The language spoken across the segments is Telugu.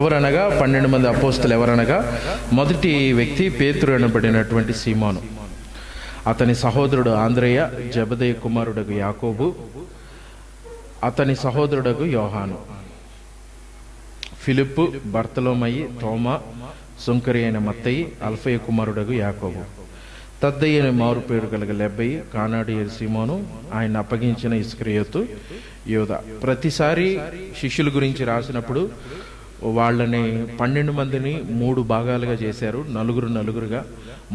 ఎవరనగా 12 మంది అపోస్తలు ఎవరనగా మొదటి వ్యక్తి పేతురు అనబడినటువంటి సీమోను, అతని సహోదరుడు ఆంద్రేయ, జెబెదయి కుమారుడగు యాకోబు, అతని సహోదరుడగు యోహాను, ఫిలిప్పు, బర్తలోమయి, తోమా, సుంకరి అయిన మత్తయి, అల్ఫయ కుమారుడగు యాకోబు, తద్దయి అనే మారు పేరు కలగ లెబ్బయి, కానాడీయ సీమోను, ఆయన అప్పగించిన ఇస్కరియోతు, యూదా. ప్రతిసారి శిష్యుల గురించి రాసినప్పుడు వాళ్ళని 12 మందిని 3 భాగాలుగా చేశారు, నలుగురుగా.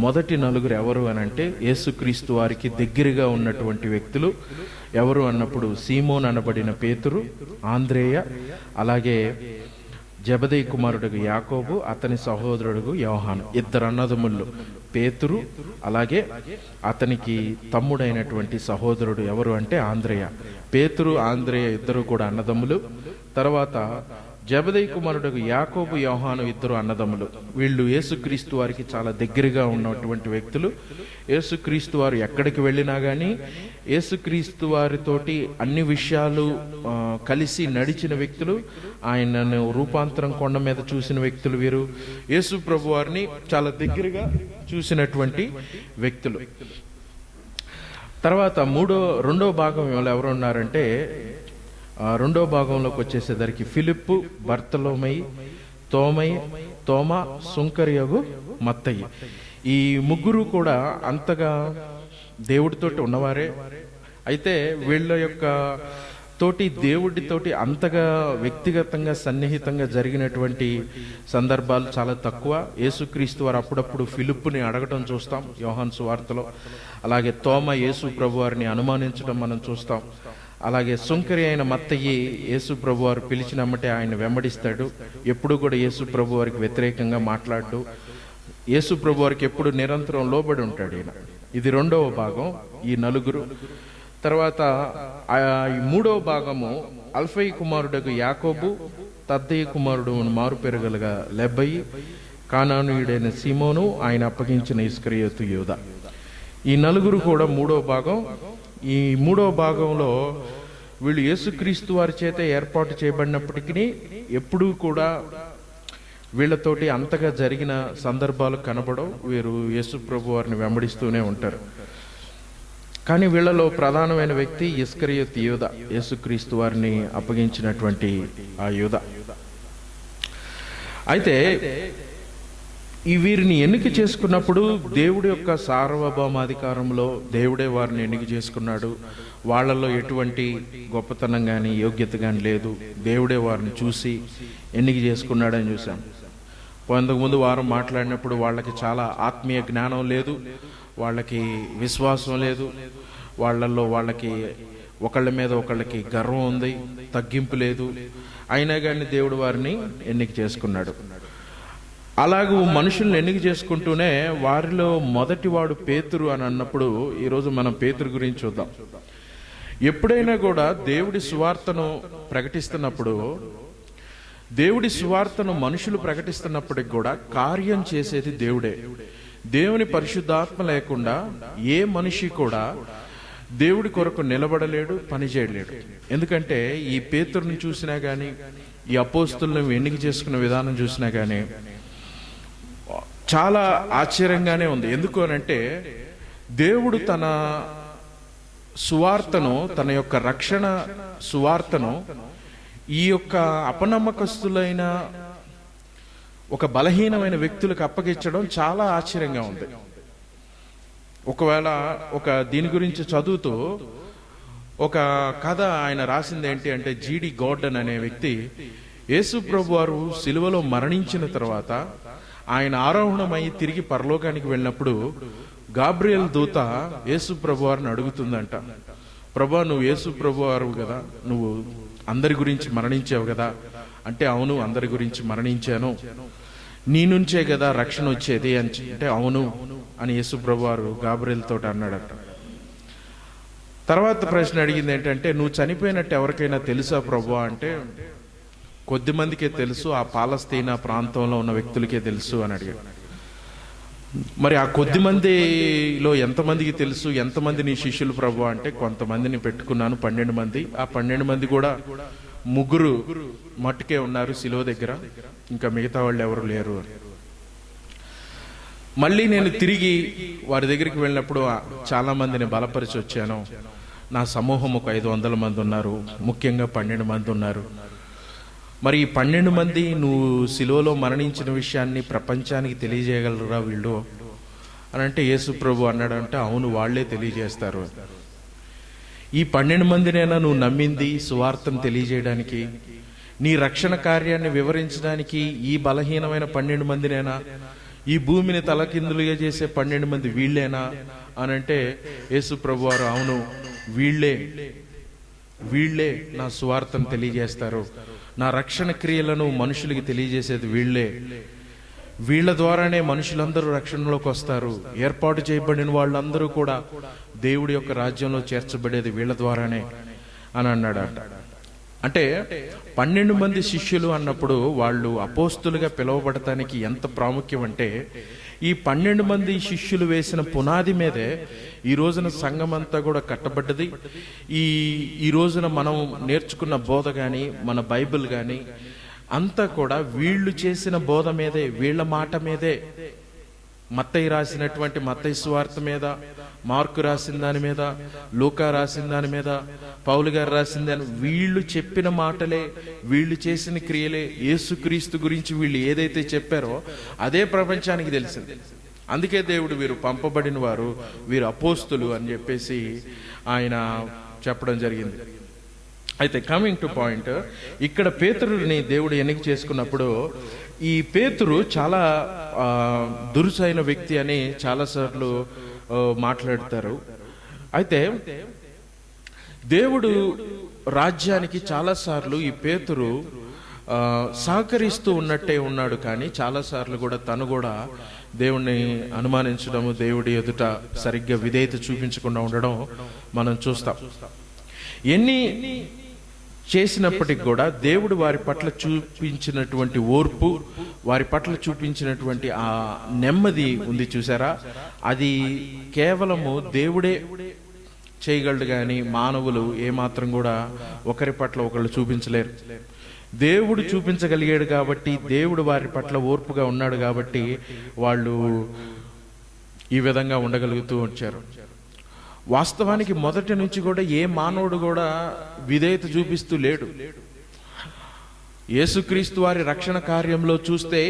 మొదటి నలుగురు ఎవరు అని అంటే యేసుక్రీస్తు వారికి దగ్గరగా ఉన్నటువంటి వ్యక్తులు. ఎవరు అన్నప్పుడు సీమోన్ అనబడిన పేతురు, ఆంద్రేయ, అలాగే జెబెదయి కుమారుడుగు యాకోబు, అతని సహోదరుడుగు యోహాను. 2 అన్నదమ్ముళ్ళు, పేతురు అలాగే అతనికి తమ్ముడైనటువంటి సహోదరుడు ఎవరు అంటే ఆంద్రేయ. పేతురు, ఆంద్రేయ ఇద్దరు కూడా అన్నదమ్ములు. తర్వాత జెబెదయి కుమారుడు యాకోబు, యోహాను ఇద్దరు అన్నదమ్ములు. వీళ్ళు యేసుక్రీస్తు వారికి చాలా దగ్గరగా ఉన్నటువంటి వ్యక్తులు. యేసుక్రీస్తు వారు ఎక్కడికి వెళ్ళినా కానీ యేసుక్రీస్తు వారితోటి అన్ని విషయాలు కలిసి నడిచిన వ్యక్తులు. ఆయనను రూపాంతరం కొండ మీద చూసిన వ్యక్తులు వీరు. యేసు ప్రభు వారిని చాలా దగ్గరగా చూసినటువంటి వ్యక్తులు. తర్వాత రెండో భాగం ఎవరు ఉన్నారంటే రెండో భాగంలోకి వచ్చేసేసరికి ఫిలిప్పు, బర్తలోమయి, తోమా, సుంకరియగు మత్తయి. ఈ ముగ్గురు కూడా అంతగా దేవుడితోటి ఉన్నవారే. అయితే వీళ్ళ యొక్క దేవుడితోటి అంతగా వ్యక్తిగతంగా సన్నిహితంగా జరిగినటువంటి సందర్భాలు చాలా తక్కువ. యేసుక్రీస్తు వారు అప్పుడప్పుడు ఫిలిప్పుని అడగటం చూస్తాం యోహాను సువార్తలో. అలాగే తోమా యేసు ప్రభు వారిని అనుమానించడం మనం చూస్తాం. అలాగే సుంకరి అయిన మత్తయి యేసు ప్రభు వారు పిలిచినమ్మటే ఆయన వెంబడిస్తాడు. ఎప్పుడు కూడా యేసు ప్రభు వారికి వ్యతిరేకంగా మాట్లాడు. యేసు ప్రభు వారికి ఎప్పుడు నిరంతరం లోబడి ఉంటాడు ఈయన. ఇది రెండవ భాగం, ఈ నలుగురు. తర్వాత ఈ మూడవ భాగము అల్ఫయి కుమారుడగు యాకోబు, తద్దయి కుమారుడు మారు పెరగలుగా లెబ్బయి, కానానీయుడైన సీమోను, ఆయన అప్పగించిన ఇస్కరియోతు, యూదా. ఈ నలుగురు కూడా మూడవ భాగం. ఈ మూడవ భాగంలో వీళ్ళు యేసుక్రీస్తు వారి చేత ఏర్పాటు చేయబడినప్పటికీ ఎప్పుడూ కూడా వీళ్ళతోటి అంతగా జరిగిన సందర్భాలు కనబడవు. వీరు యేసు ప్రభు వారిని వెంబడిస్తూనే ఉంటారు. కానీ వీళ్ళలో ప్రధానమైన వ్యక్తి ఇస్కరియోతు యూదా, యేసుక్రీస్తు వారిని అప్పగించినటువంటి ఆ యూదా. అయితే ఈ వీరిని ఎన్నిక చేసుకున్నప్పుడు దేవుడి యొక్క సార్వభౌమాధికారంలో దేవుడే వారిని ఎన్నిక చేసుకున్నాడు. వాళ్ళలో ఎటువంటి గొప్పతనం కానీ యోగ్యత కానీ లేదు. దేవుడే వారిని చూసి ఎన్నిక చేసుకున్నాడని చూసాం. అంతకుముందు వారం మాట్లాడినప్పుడు వాళ్ళకి చాలా ఆత్మీయ జ్ఞానం లేదు, వాళ్ళకి విశ్వాసం లేదు, వాళ్ళకి ఒకళ్ళ మీద ఒకళ్ళకి గర్వం ఉంది, తగ్గింపు లేదు. అయినా కానీ దేవుడు వారిని ఎన్నిక చేసుకున్నాడు. అలాగూ మనుషుల్ని ఎన్నిక చేసుకుంటూనే వారిలో మొదటి వాడు పేతురు అని అన్నప్పుడు ఈరోజు మనం పేతురు గురించి చూద్దాం. ఎప్పుడైనా కూడా దేవుడి సువార్తను ప్రకటిస్తున్నప్పుడు, దేవుడి సువార్తను మనుషులు ప్రకటిస్తున్నప్పటికి కూడా కార్యం చేసేది దేవుడే. దేవుని పరిశుద్ధాత్మ లేకుండా ఏ మనిషి కూడా దేవుడి కొరకు నిలబడలేడు, పని చేయలేడు. ఎందుకంటే ఈ పేతురుని చూసినా కానీ, ఈ అపోస్తులను ఎన్నిక చేసుకున్న విధానం చూసినా కానీ చాలా ఆశ్చర్యంగానే ఉంది. ఎందుకు అనంటే దేవుడు తన సువార్తను, తన యొక్క రక్షణ సువార్తను ఈ యొక్క అపనమ్మకస్తులైన ఒక బలహీనమైన వ్యక్తులకు అప్పగించడం చాలా ఆశ్చర్యంగా ఉంది. ఒకవేళ దీని గురించి చదువుతూ ఒక కథ ఆయన రాసింది ఏంటి అంటే, జీడి గార్డెన్ అనే వ్యక్తి యేసు ప్రభు వారు సిలువలో మరణించిన తర్వాత ఆయన ఆరోహణమై తిరిగి పరలోకానికి వెళ్ళినప్పుడు గాబ్రియల్ దూత యేసు ప్రభు వారిని అడుగుతుందంట, ప్రభా నువ్వు యేసు ప్రభు వారు కదా, నువ్వు అందరి గురించి మరణించావు కదా అంటే, అవును అందరి గురించి మరణించాను, నీ నుంచే కదా రక్షణ వచ్చేది అంటే, అవును అని యేసు ప్రభు వారు గాబ్రియల్ తోటి అన్నాడట. తర్వాత ప్రశ్న అడిగింది ఏంటంటే, నువ్వు చనిపోయినట్టు ఎవరికైనా తెలుసా ప్రభు అంటే, కొద్ది మందికే తెలుసు, ఆ పాలస్తీనా ప్రాంతంలో ఉన్న వ్యక్తులకే తెలుసు అని అడిగాడు. మరి ఆ కొద్ది మందిలో ఎంతమందికి తెలుసు, ఎంతమంది నీ శిష్యులు ప్రభు అంటే, కొంతమందిని పెట్టుకున్నాను 12 మంది. ఆ 12 మంది కూడా ముగ్గురు మట్టుకే ఉన్నారు శిలువ దగ్గర, ఇంకా మిగతా వాళ్ళు ఎవరు లేరు. మళ్ళీ నేను తిరిగి వారి దగ్గరికి వెళ్ళినప్పుడు చాలా మందిని బలపరిచి వచ్చాను. నా సమూహం ఒక 500 మంది ఉన్నారు, ముఖ్యంగా 12 మంది ఉన్నారు. మరి ఈ 12 మంది నువ్వు శిలువలో మరణించిన విషయాన్ని ప్రపంచానికి తెలియజేయగలరా వీళ్ళు అని అంటే యేసు ప్రభు అన్నాడంటే, అవును, వాళ్లే తెలియజేస్తారు. ఈ 12 మందినైనా నువ్వు నమ్మింది సువార్తను తెలియజేయడానికి, నీ రక్షణ కార్యాన్ని వివరించడానికి ఈ బలహీనమైన 12 మందినైనా, ఈ భూమిని తలకిందులుగా చేసే 12 మంది వీళ్ళేనా అని అంటే యేసు ప్రభు వారు, అవును, వీళ్ళే నా సువార్తను తెలియజేస్తారు, నా రక్షణ క్రియలను మనుషులకి తెలియజేసేది వీళ్ళ ద్వారానే మనుషులందరూ రక్షణలోకి వస్తారు. ఏర్పాటు చేయబడిన వాళ్ళందరూ కూడా దేవుడి యొక్క రాజ్యంలో చేర్చబడేది వీళ్ళ ద్వారానే అని అన్నాడట. అంటే 12 మంది శిష్యులు అన్నప్పుడు వాళ్ళు అపోస్తులుగా పిలువబడటానికి ఎంత ప్రాముఖ్యం అంటే, ఈ 12 మంది శిష్యులు వేసిన పునాది మీదే ఈ రోజున సంఘం అంతా కూడా కట్టబడ్డది. ఈ రోజున మనం నేర్చుకున్న బోధ కానీ, మన బైబిల్ కానీ అంతా కూడా వీళ్ళు చేసిన బోధ మీదే, వీళ్ళ మాట మీదే. మత్తయి రాసినటువంటి మత్తయి సువార్త మీద, మార్కు రాసిన దాని మీద, లూకా రాసిన దాని మీద, పౌలు గారు రాసిన దాని, వీళ్ళు చెప్పిన మాటలే, వీళ్ళు చేసిన క్రియలే, యేసుక్రీస్తు గురించి వీళ్ళు ఏదైతే చెప్పారో అదే ప్రపంచానికి తెలిసింది. అందుకే దేవుడు వీరు పంపబడిన వారు, వీరు అపోస్తులు అని చెప్పేసి ఆయన చెప్పడం జరిగింది. అయితే కమింగ్ టు పాయింట్, ఇక్కడ పేతురుని దేవుడు ఎన్నిక చేసుకున్నప్పుడు ఈ పేతురు చాలా దురుసైన వ్యక్తి అని చాలాసార్లు మాట్లాడతారు. అయితే దేవుడు రాజ్యానికి చాలాసార్లు ఈ పేతురు సహకరిస్తూ ఉన్నట్టే ఉన్నాడు, కానీ చాలాసార్లు కూడా తను కూడా దేవుణ్ణి అనుమానించడము, దేవుడి ఎదుట సరిగ్గా విధేయత చూపించకుండా ఉండడం మనం చూస్తాం. ఎన్ని చేసినప్పటికి కూడా దేవుడు వారి పట్ల చూపించినటువంటి ఓర్పు, వారి పట్ల చూపించినటువంటి ఆ నెమ్మది ఉంది చూసారా, అది కేవలము దేవుడే చేయగలడు, కానీ మానవులు ఏమాత్రం కూడా ఒకరి పట్ల ఒకళ్ళు చూపించలేరు. దేవుడు చూపించగలిగాడు కాబట్టి, దేవుడు వారి పట్ల ఓర్పుగా ఉన్నాడు కాబట్టి వాళ్ళు ఈ విధంగా ఉండగలుగుతూ వచ్చారు. వాస్తవానికి మొదటి నుంచి కూడా ఏ మానవుడు కూడా విధేయత చూపిస్తూ లేడు. యేసుక్రీస్తు వారి రక్షణ కార్యంలో చూస్తే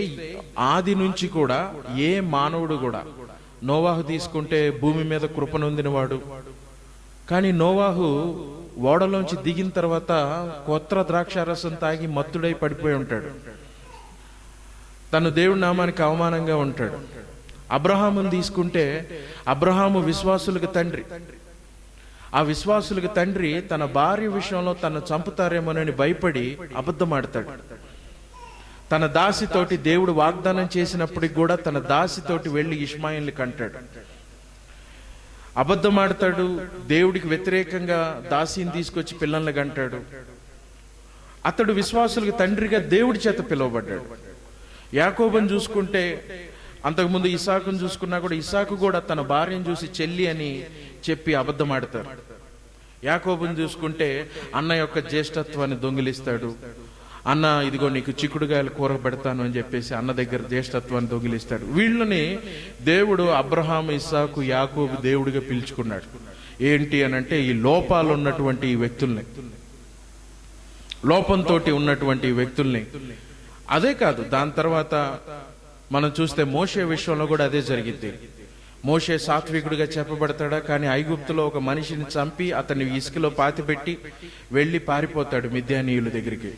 ఆది నుంచి కూడా ఏ మానవుడు కూడా, నోవాహు తీసుకుంటే భూమి మీద కృపనొందినవాడు, కానీ నోవాహు ఓడలోంచి దిగిన తర్వాత కొత్త ద్రాక్షారసం తాగి మత్తుడై పడిపోయి ఉంటాడు, తను దేవుడి నామానికి అవమానంగా ఉంటాడు. అబ్రహాముని తీసుకుంటే అబ్రహాము విశ్వాసులకు తండ్రి. ఆ విశ్వాసులకు తండ్రి తన భార్య విషయంలో తను చంపుతారేమోనని భయపడి అబద్ధమాడతాడు. తన దాసితోటి దేవుడు వాగ్దానం చేసినప్పటికి కూడా తన దాసితోటి వెళ్ళి ఇష్మాయిల్ని కంటాడు, అబద్ధమాడతాడు. దేవుడికి వ్యతిరేకంగా దాసిని తీసుకొచ్చి పిల్లల్ని కంటాడు. అతడు విశ్వాసులకు తండ్రిగా దేవుడి చేత పిలువబడ్డాడు. యాకోబుని చూసుకుంటే, అంతకుముందు ఇసాకును చూసుకున్నా కూడా ఇసాకు కూడా తన భార్యను చూసి చెల్లి అని చెప్పి అబద్ధమాడతారు. యాకోబుని చూసుకుంటే అన్న యొక్క జ్యేష్ఠత్వాన్ని దొంగిలిస్తాడు. అన్న ఇదిగో నీకు చిక్కుడుగాయలు కూర పెడతాను అని చెప్పేసి అన్న దగ్గర జ్యేష్ఠత్వాన్ని దొంగిలిస్తాడు. వీళ్ళని దేవుడు అబ్రహాము, ఇస్సాకు, యాకోబు దేవుడిగా పిలుచుకున్నాడు. ఏంటి అని అంటే ఈ లోపాలు ఉన్నటువంటి ఈ వ్యక్తుల్ని, లోపంతో ఉన్నటువంటి వ్యక్తుల్ని. అదే కాదు, దాని తర్వాత మనం చూస్తే మోషే విషయంలో కూడా అదే జరిగింది. మోషే సాత్వికుడిగా చెప్పబడతాడా, కానీ ఐగుప్తులో ఒక మనిషిని చంపి అతన్ని ఇసుకలో పాతిపెట్టి వెళ్ళి పారిపోతాడు మిద్యానీయుల దగ్గరికి.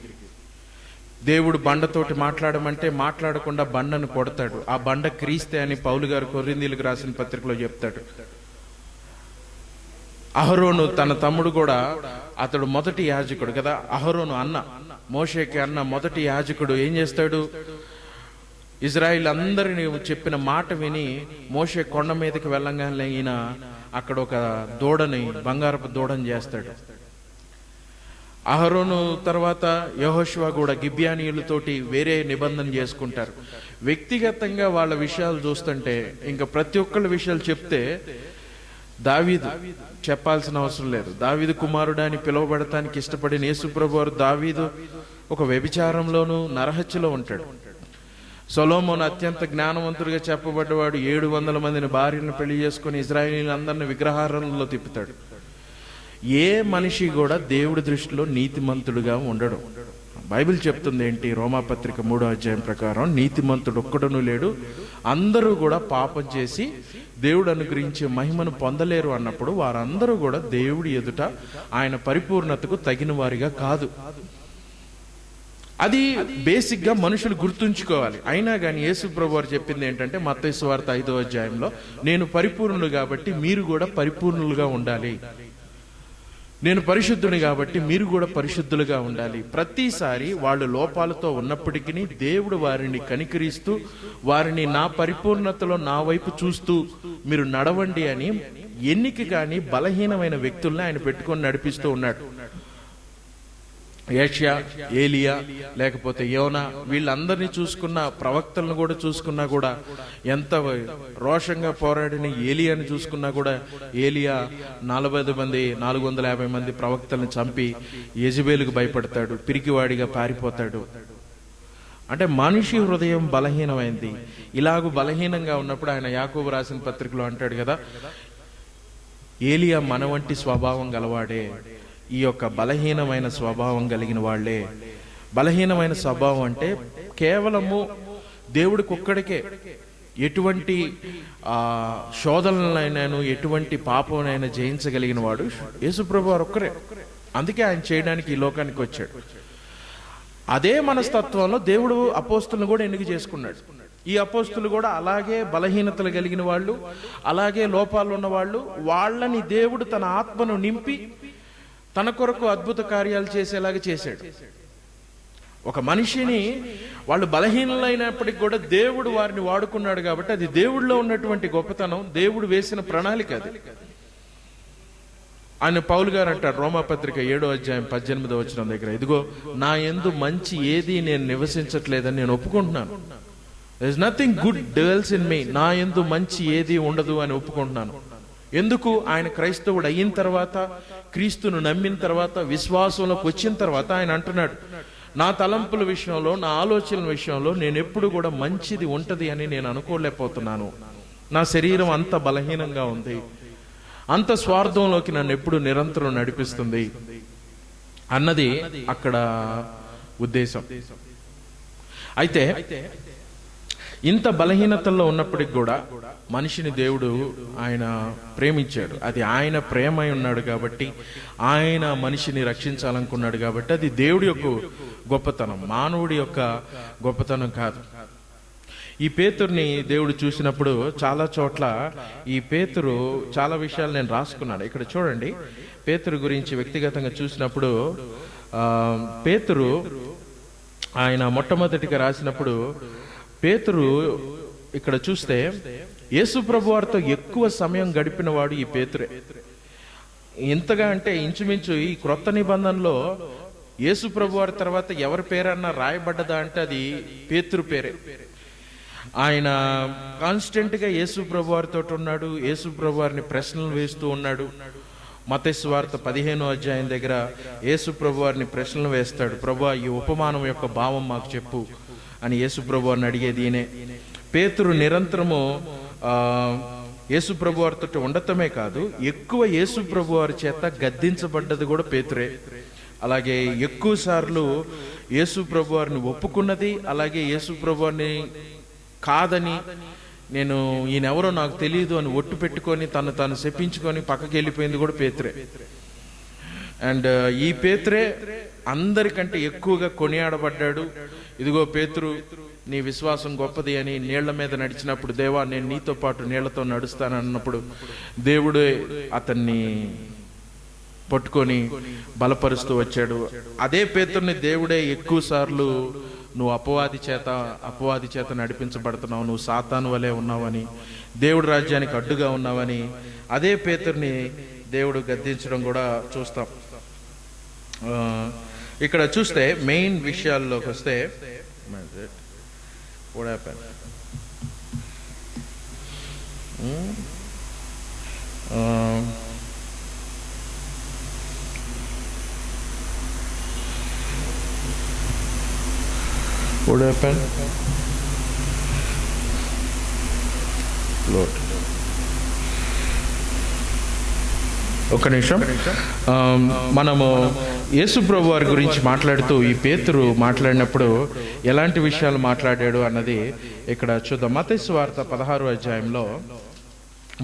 దేవుడు బండతోటి మాట్లాడమంటే మాట్లాడకుండా బండను కొడతాడు. ఆ బండ క్రీస్తే అని పౌలు గారు కొరింథీయులకు రాసిన పత్రికలో చెప్తాడు. అహరోను తన తమ్ముడు కూడా, అతడు మొదటి యాజకుడు కదా, అహరోను అన్న, మోషేకి అన్న మొదటి యాజకుడు ఏం చేస్తాడు, ఇజ్రాయిల్ అందరిని చెప్పిన మాట విని మోషే కొండ మీదకి వెళ్ళంగానే ఈయన అక్కడ ఒక దూడని, బంగారపు దూడని చేస్తాడు. అహరోను తర్వాత యెహోషువ కూడా గిబ్యానీయులతోటి వేరే నిబంధన చేసుకుంటారు. వ్యక్తిగతంగా వాళ్ళ విషయాలు చూస్తుంటే ఇంకా ప్రతి ఒక్కళ్ళ విషయాలు చెప్తే దావీదు చెప్పాల్సిన అవసరం లేదు. దావీదు కుమారుడు అని పిలువబడటానికి ఇష్టపడిన యేసుప్రభు వారు దావీదు ఒక వ్యభిచారంలోనూ నరహత్యలో ఉంటాడు. సొలొమోను అత్యంత జ్ఞానవంతుడిగా చెప్పబడ్డవాడు 700 మందిని భార్యలను పెళ్లి చేసుకుని ఇజ్రాయేలీలందరినీ విగ్రహారంలో తిప్పుతాడు. ఏ మనిషి కూడా దేవుడి దృష్టిలో నీతిమంతుడుగా ఉండడు. బైబిల్ చెప్తుంది ఏంటి? రోమాపత్రిక 3వ అధ్యాయం ప్రకారం నీతిమంతుడు ఒక్కడునూ లేడు, అందరూ కూడా పాపం చేసి దేవుడు అనుగ్రహించే మహిమను పొందలేరు అన్నప్పుడు వారందరూ కూడా దేవుడి ఎదుట ఆయన పరిపూర్ణతకు తగిన వారిగా కాదు. అది బేసిక్ గా మనుషులు గుర్తుంచుకోవాలి. అయినా కానీ యేసుప్రభు వారు చెప్పింది ఏంటంటే మత్తయి సువార్త 5వ అధ్యాయంలో, నేను పరిపూర్ణులు కాబట్టి మీరు కూడా పరిపూర్ణులుగా ఉండాలి, నేను పరిశుద్ధుని కాబట్టి మీరు కూడా పరిశుద్ధులుగా ఉండాలి. ప్రతిసారి వాళ్ళు లోపాలతో ఉన్నప్పటికీ దేవుడు వారిని కనికరిస్తూ వారిని నా పరిపూర్ణతలో నా వైపు చూస్తూ మీరు నడవండి అని ఎన్నిక కానీ బలహీనమైన వ్యక్తుల్ని ఆయన పెట్టుకొని నడిపిస్తూ ఉన్నాడు. యెషయా, ఏలియా, లేకపోతే యోనా, వీళ్ళందరినీ చూసుకున్న, ప్రవక్తలను కూడా చూసుకున్నా కూడా, ఎంత రోషంగా పోరాడిన ఏలియాని చూసుకున్నా కూడా, ఏలియా 450 మంది ప్రవక్తలను చంపి యెజబేలుకు భయపడతాడు, పిరికివాడిగా పారిపోతాడు. అంటే మనిషి హృదయం బలహీనమైంది. ఇలాగూ బలహీనంగా ఉన్నప్పుడు ఆయన యాకోబు రాసిన పత్రికలో అంటాడు కదా, ఏలియా మన వంటి స్వభావం గలవాడే. ఈ యొక్క బలహీనమైన స్వభావం కలిగిన వాళ్లే. బలహీనమైన స్వభావం అంటే కేవలము దేవుడికి ఒక్కడికే ఎటువంటి శోధనలైనాను ఎటువంటి పాపంనైనా జయించగలిగిన వాడు యేసుప్రభు వారు ఒక్కరే. అందుకే ఆయన చేయడానికి ఈ లోకానికి వచ్చాడు. అదే మనస్తత్వంలో దేవుడు అపోస్తులను కూడా ఎన్నిక చేసుకున్నాడు. ఈ అపోస్తులు కూడా అలాగే బలహీనతలు కలిగిన వాళ్ళు, అలాగే లోపాలు ఉన్న వాళ్ళు. వాళ్ళని దేవుడు తన ఆత్మను నింపి తన కొరకు అద్భుత కార్యాలు చేసేలాగా చేశాడు. ఒక మనిషిని వాళ్ళు బలహీనులైనప్పటికీ కూడా దేవుడు వారిని వాడుకున్నాడు కాబట్టి అది దేవుడిలో ఉన్నటువంటి గొప్పతనం, దేవుడు వేసిన ప్రణాళిక అది. ఆయన పౌలు గారు అంటారు రోమాపత్రిక 7వ అధ్యాయం 18వ వచనం దగ్గర, ఇదిగో నా యందు మంచి ఏది నేను నివసించట్లేదని నేను ఒప్పుకుంటున్నాను. There is nothing good dwells in me. నా యందు మంచి ఏది ఉండదు అని ఒప్పుకుంటున్నాను. ఎందుకు? ఆయన క్రైస్తవుడు అయిన తర్వాత, క్రీస్తును నమ్మిన తర్వాత, విశ్వాసంలోకి వచ్చిన తర్వాత ఆయన అంటున్నాడు, నా తలంపుల విషయంలో, నా ఆలోచనల విషయంలో నేను ఎప్పుడు కూడా మంచిది ఉంటది అని నేను అనుకోలేకపోతున్నాను. నా శరీరం అంత బలహీనంగా ఉంది, అంత స్వార్థంలోకి నన్ను ఎప్పుడు నిరంతరం నడిపిస్తుంది అన్నది అక్కడ ఉద్దేశం. అయితే ఇంత బలహీనతల్లో ఉన్నప్పటికి కూడా మనిషిని దేవుడు ఆయన ప్రేమించాడు. అది ఆయన ప్రేమ అయి ఉన్నాడు కాబట్టి, ఆయన మనిషిని రక్షించాలనుకున్నాడు కాబట్టి అది దేవుడి యొక్క గొప్పతనం, మానవుడి యొక్క గొప్పతనం కాదు. ఈ పేతురుని దేవుడు చూసినప్పుడు చాలా చోట్ల ఈ పేతురు చాలా విషయాలు నేను రాసుకున్నాను. ఇక్కడ చూడండి, పేతురు గురించి వ్యక్తిగతంగా చూసినప్పుడు పేతురు ఆయన మొట్టమొదటిగా రాసినప్పుడు పేతురు ఇక్కడ చూస్తే యేసుప్రభు వారితో ఎక్కువ సమయం గడిపిన వాడు ఈ పేతురే. ఎంతగా అంటే ఇంచుమించు ఈ క్రొత్త నిబంధనలో యేసుప్రభు వారి తర్వాత ఎవరి పేరన్నా రాయబడ్డదా అంటే అది పేతురు పేరే. ఆయన కాన్స్టెంట్ గా యేసుప్రభు వారితో ఉన్నాడు, యేసుప్రభు వారిని ప్రశ్నలు వేస్తూ ఉన్నాడు. మత్తయి సువార్త 15వ అధ్యాయం దగ్గర యేసుప్రభు వారిని ప్రశ్నలు వేస్తాడు, ప్రభువా ఈ ఉపమానం యొక్క భావం మాకు చెప్పు అని యేసుప్రభు వారిని అడిగేది ఈయనే. పేతురు నిరంతరము యేసుప్రభు వారితో ఉండటమే కాదు, ఎక్కువ యేసుప్రభు వారి చేత గద్దించబడ్డది కూడా పేతురే. అలాగే ఎక్కువ సార్లు యేసుప్రభు వారిని ఒప్పుకున్నది, అలాగే యేసుప్రభు వారిని కాదని, నేను ఈయనెవరో నాకు తెలియదు అని ఒట్టు పెట్టుకొని తాను శపించుకొని పక్కకి వెళ్ళిపోయింది కూడా పేతురే. అండ్ ఈ పేతురే అందరికంటే ఎక్కువగా కొనియాడబడ్డాడు. ఇదిగో పేతురు, నీ విశ్వాసం గొప్పది అని నీళ్ల మీద నడిచినప్పుడు, దేవా నేను నీతో పాటు నీళ్లతో నడుస్తానన్నప్పుడు దేవుడు అతన్ని పట్టుకొని బలపరుస్తూ వచ్చాడు. అదే పేతురుని దేవుడే ఎక్కువ సార్లు నువ్వు అపవాది చేత నడిపించబడుతున్నావు, నువ్వు సాతాను వలె ఉన్నావని, దేవుడి రాజ్యానికి అడ్డుగా ఉన్నావని అదే పేతురుని దేవుడు గద్దించడం కూడా చూస్తాం. ఇక్కడ చూస్తే మెయిన్ విషయాల్లోకి వస్తే What happened? Lord. ఒక నిమిషం. మనము యేసు ప్రభు వారి గురించి మాట్లాడుతూ ఈ పేతురు మాట్లాడినప్పుడు ఎలాంటి విషయాలు మాట్లాడాడు అన్నది ఇక్కడ చూద్దాం. మత్తయి సువార్త 16వ అధ్యాయంలో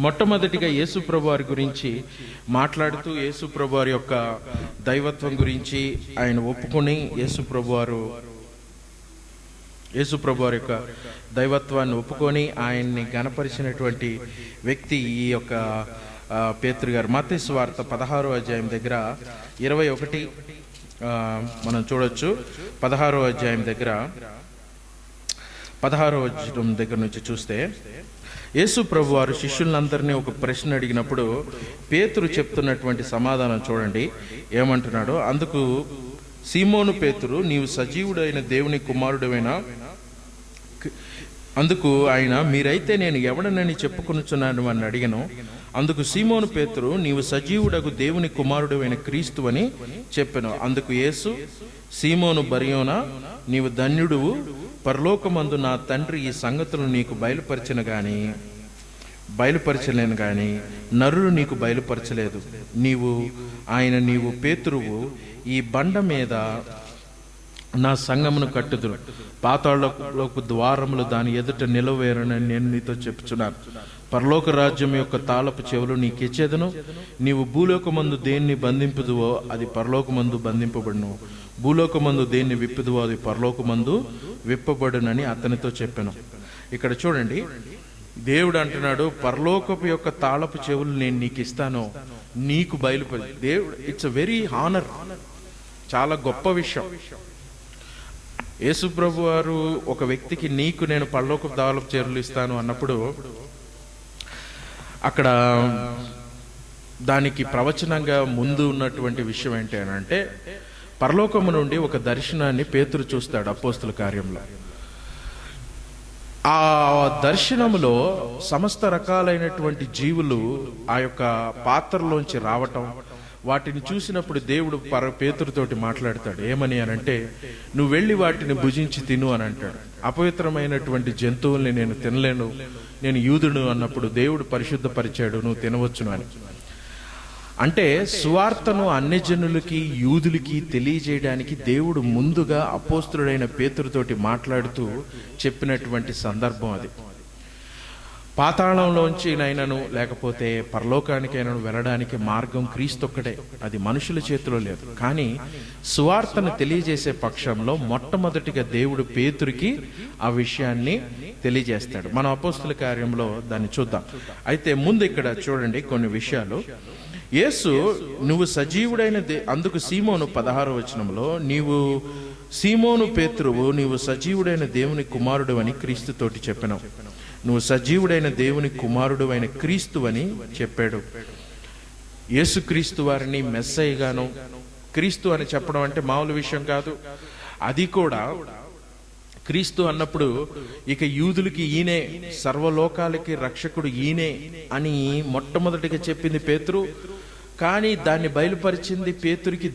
మొట్టమొదటిగా యేసు ప్రభు వారి గురించి మాట్లాడుతూ యేసు ప్రభు వారి యొక్క దైవత్వం గురించి ఆయన ఒప్పుకొని యేసు ప్రభు వారి యొక్క దైవత్వాన్ని ఒప్పుకొని ఆయన్ని గణపరిచినటువంటి వ్యక్తి ఈ యొక్క పేతురు గారు. మత్తయి సువార్త 16వ అధ్యాయం దగ్గర 21 మనం చూడొచ్చు. 16వ అధ్యాయం దగ్గర 16వ అధ్యాయం దగ్గర నుంచి చూస్తే యేసు ప్రభు వారు శిష్యులందరినీ ఒక ప్రశ్న అడిగినప్పుడు పేతురు చెప్తున్నటువంటి సమాధానం చూడండి ఏమంటున్నాడో. అందుకు సీమోను పేతురు, నీవు సజీవుడైన దేవుని కుమారుడైన, అందుకు ఆయన, మీరైతే నేను ఎవడనని చెప్పుకొనుచున్నాను అని అడిగను. అందుకు సీమోను పేతురు, నీవు సజీవుడగు దేవుని కుమారుడైన క్రీస్తు అని చెప్పెను. అందుకు యేసు, సీమోను బర్యోనా, నీవు ధన్యుడువు, పరలోకమందు నా తండ్రి ఈ సంగతులు నీకు బయలుపరచలేను గాని నరులు నీకు బయలుపరచలేదు. నీవు పేతురువు, ఈ బండ మీద నా సంఘమును కట్టుదురు, పాతాళలోకి ద్వారములు దాని ఎదుట నిలవేరనని నేను నీతో చెప్పుచున్నాను. పరలోక రాజ్యం యొక్క తాళపు చెవులు నీకిచ్చేదను. నీవు భూలోకమందు దేన్ని బంధింపుదువో అది పరలోకమందు బంధింపబడును, భూలోకమందు దేన్ని విప్పుదువో అది పరలోకమందు విప్పబడునని అతనితో చెప్పాను. ఇక్కడ చూడండి, దేవుడు అంటున్నాడు, పరలోకపు యొక్క తాళపు చెవులు నేను నీకు ఇస్తాను, నీకు బయలుపరి. దేవుడు, ఇట్స్ అ వెరీ హానర్, చాలా గొప్ప విషయం. యేసు ప్రభు వారు ఒక వ్యక్తికి నీకు నేను పరలోకపు తాళపు చెవులు ఇస్తాను అన్నప్పుడు అక్కడ దానికి ప్రవచనంగా ముందు ఉన్నటువంటి విషయం ఏంటి అని అంటే, పరలోకము నుండి ఒక దర్శనాన్ని పేతురు చూస్తాడు అపోస్తుల కార్యంలో. ఆ దర్శనములో సమస్త రకాలైనటువంటి జీవులు ఆ యొక్క పాత్రలోంచి రావటం, వాటిని చూసినప్పుడు దేవుడు పేతురుతోటి మాట్లాడతాడు. ఏమని అనంటే, నువ్వు వెళ్ళి వాటిని భుజించి తిను అని అంటాడు. అపవిత్రమైనటువంటి జంతువుల్ని నేను తినలేను, నేను యూదుడు అన్నప్పుడు దేవుడు పరిశుద్ధపరిచాడు, నువ్వు తినవచ్చును అని. అంటే సువార్తను అన్ని జనులకి, యూదులకి తెలియజేయడానికి దేవుడు ముందుగా అపోస్తులుడైన పేతురుతోటి మాట్లాడుతూ చెప్పినటువంటి సందర్భం అది. పాతాళంలోంచి నైనను లేకపోతే పరలోకానికైనా వెళ్ళడానికి మార్గం క్రీస్తు ఒక్కడే, అది మనుషుల చేతిలో లేదు. కానీ సువార్తను తెలియజేసే పక్షంలో మొట్టమొదటిగా దేవుడు పేతురికి ఆ విషయాన్ని తెలియజేస్తాడు. మనం అపోస్తుల కార్యంలో దాన్ని చూద్దాం. అయితే ముందు ఇక్కడ చూడండి కొన్ని విషయాలు. యేసు, నువ్వు సజీవుడైన అందుకు సీమోను 16వ వచనంలో, నీవు సీమోను పేతురువు, నీవు సజీవుడైన దేవుని కుమారుడు అని క్రీస్తుతోటి చెప్పాను. నువ్వు సజీవుడైన దేవుని కుమారుడు అయిన క్రీస్తు అని చెప్పాడు. యేసు క్రీస్తు వారిని మెస్సయ్యగాను, క్రీస్తు అని చెప్పడం అంటే మామూలు విషయం కాదు. అది కూడా క్రీస్తు అన్నప్పుడు ఇక యూదులకి ఈయనే, సర్వలోకాలకి రక్షకుడు ఈయనే అని మొట్టమొదటిగా చెప్పింది పేతురు. కానీ దాన్ని బయలుపరిచింది పేతురికి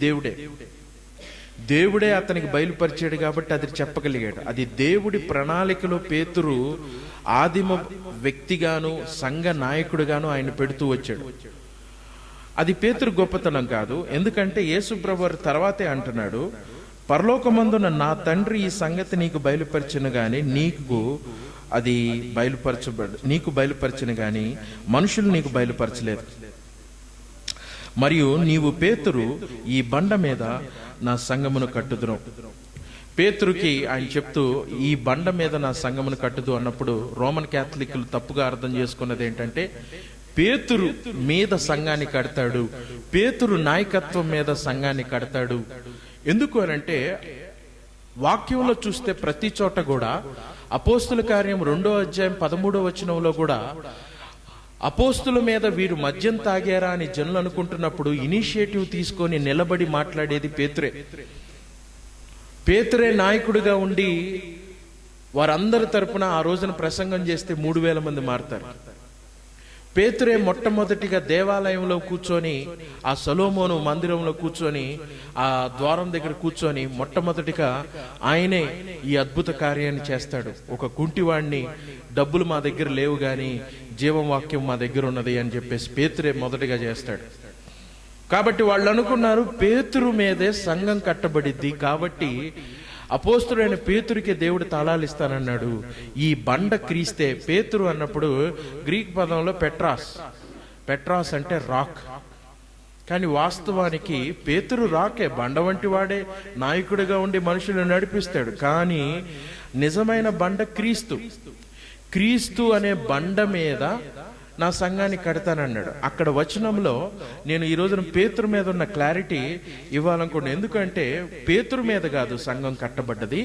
దేవుడే అతనికి బయలుపరిచాడు కాబట్టి అది చెప్పగలిగాడు. అది దేవుడి ప్రణాళికలో పేతురు ఆదిమ వ్యక్తిగాను సంఘ నాయకుడిగాను ఆయన పెడుతూ వచ్చాడు. అది పేతురు గొప్పతనం కాదు. ఎందుకంటే యేసు ప్రభువు తర్వాతే అంటున్నాడు, పరలోకమందున నా తండ్రి ఈ సంగతి నీకు బయలుపరిచిన గాని నీకు బయలుపరిచిన గాని మనుషులు నీకు బయలుపరచలేదు. మరియు నీవు పేతురు, ఈ బండ మీద నా సంఘమును కట్టుదును. పేతురుకి ఆయన చెప్తూ ఈ బండ మీద నా సంఘమును కట్టుదు అన్నప్పుడు రోమన్ క్యాథలిక్లు తప్పుగా అర్థం చేసుకున్నది ఏంటంటే, పేతురు మీద సంఘాన్ని కడతాడు, పేతురు నాయకత్వం మీద సంఘాన్ని కడతాడు. ఎందుకు అనంటే, వాక్యంలో చూస్తే ప్రతి చోట కూడా అపోస్తుల కార్యం 2వ అధ్యాయం 13వ వచనంలో కూడా అపోస్తుల మీద వీరు మద్యం తాగారా అని జనులు అనుకుంటున్నప్పుడు ఇనిషియేటివ్ తీసుకొని నిలబడి మాట్లాడేది పేతురే నాయకుడిగా ఉండి వారందరి తరపున ఆ రోజున ప్రసంగం చేస్తే 3000 మంది మారుతారు. పేతురే మొట్టమొదటిగా దేవాలయంలో కూర్చొని, ఆ సొలొమోను మందిరంలో కూర్చొని, ఆ ద్వారం దగ్గర కూర్చొని మొట్టమొదటిగా ఆయనే ఈ అద్భుత కార్యాన్ని చేస్తాడు. ఒక కుంటివాడిని, డబ్బులు మా దగ్గర లేవు గాని జీవం వాక్యం మా దగ్గర ఉన్నది అని చెప్పేసి పేతురే మొదటిగా చేస్తాడు. కాబట్టి వాళ్ళు అనుకున్నారు పేతురు మీదే సంఘం కట్టబడిద్ది, కాబట్టి అపోస్తుడైన పేతురికి దేవుడు తాళాలు ఇస్తానన్నాడు. ఈ బండ క్రీస్తే. పేతురు అన్నప్పుడు గ్రీక్ పదంలో పెట్రాస్ అంటే రాక్. కానీ వాస్తవానికి పేతురు రాకే, బండ వంటి వాడే, నాయకుడిగా ఉండి మనుషులను నడిపిస్తాడు. కానీ నిజమైన బండ క్రీస్తు అనే బండ మీద నా సంఘాన్ని కడతానన్నాడు. అక్కడ వచనంలో నేను ఈ రోజున పేతురు మీద ఉన్న క్లారిటీ ఇవ్వాలనుకోండి. ఎందుకంటే పేతురు మీద కాదు సంఘం కట్టబడ్డది,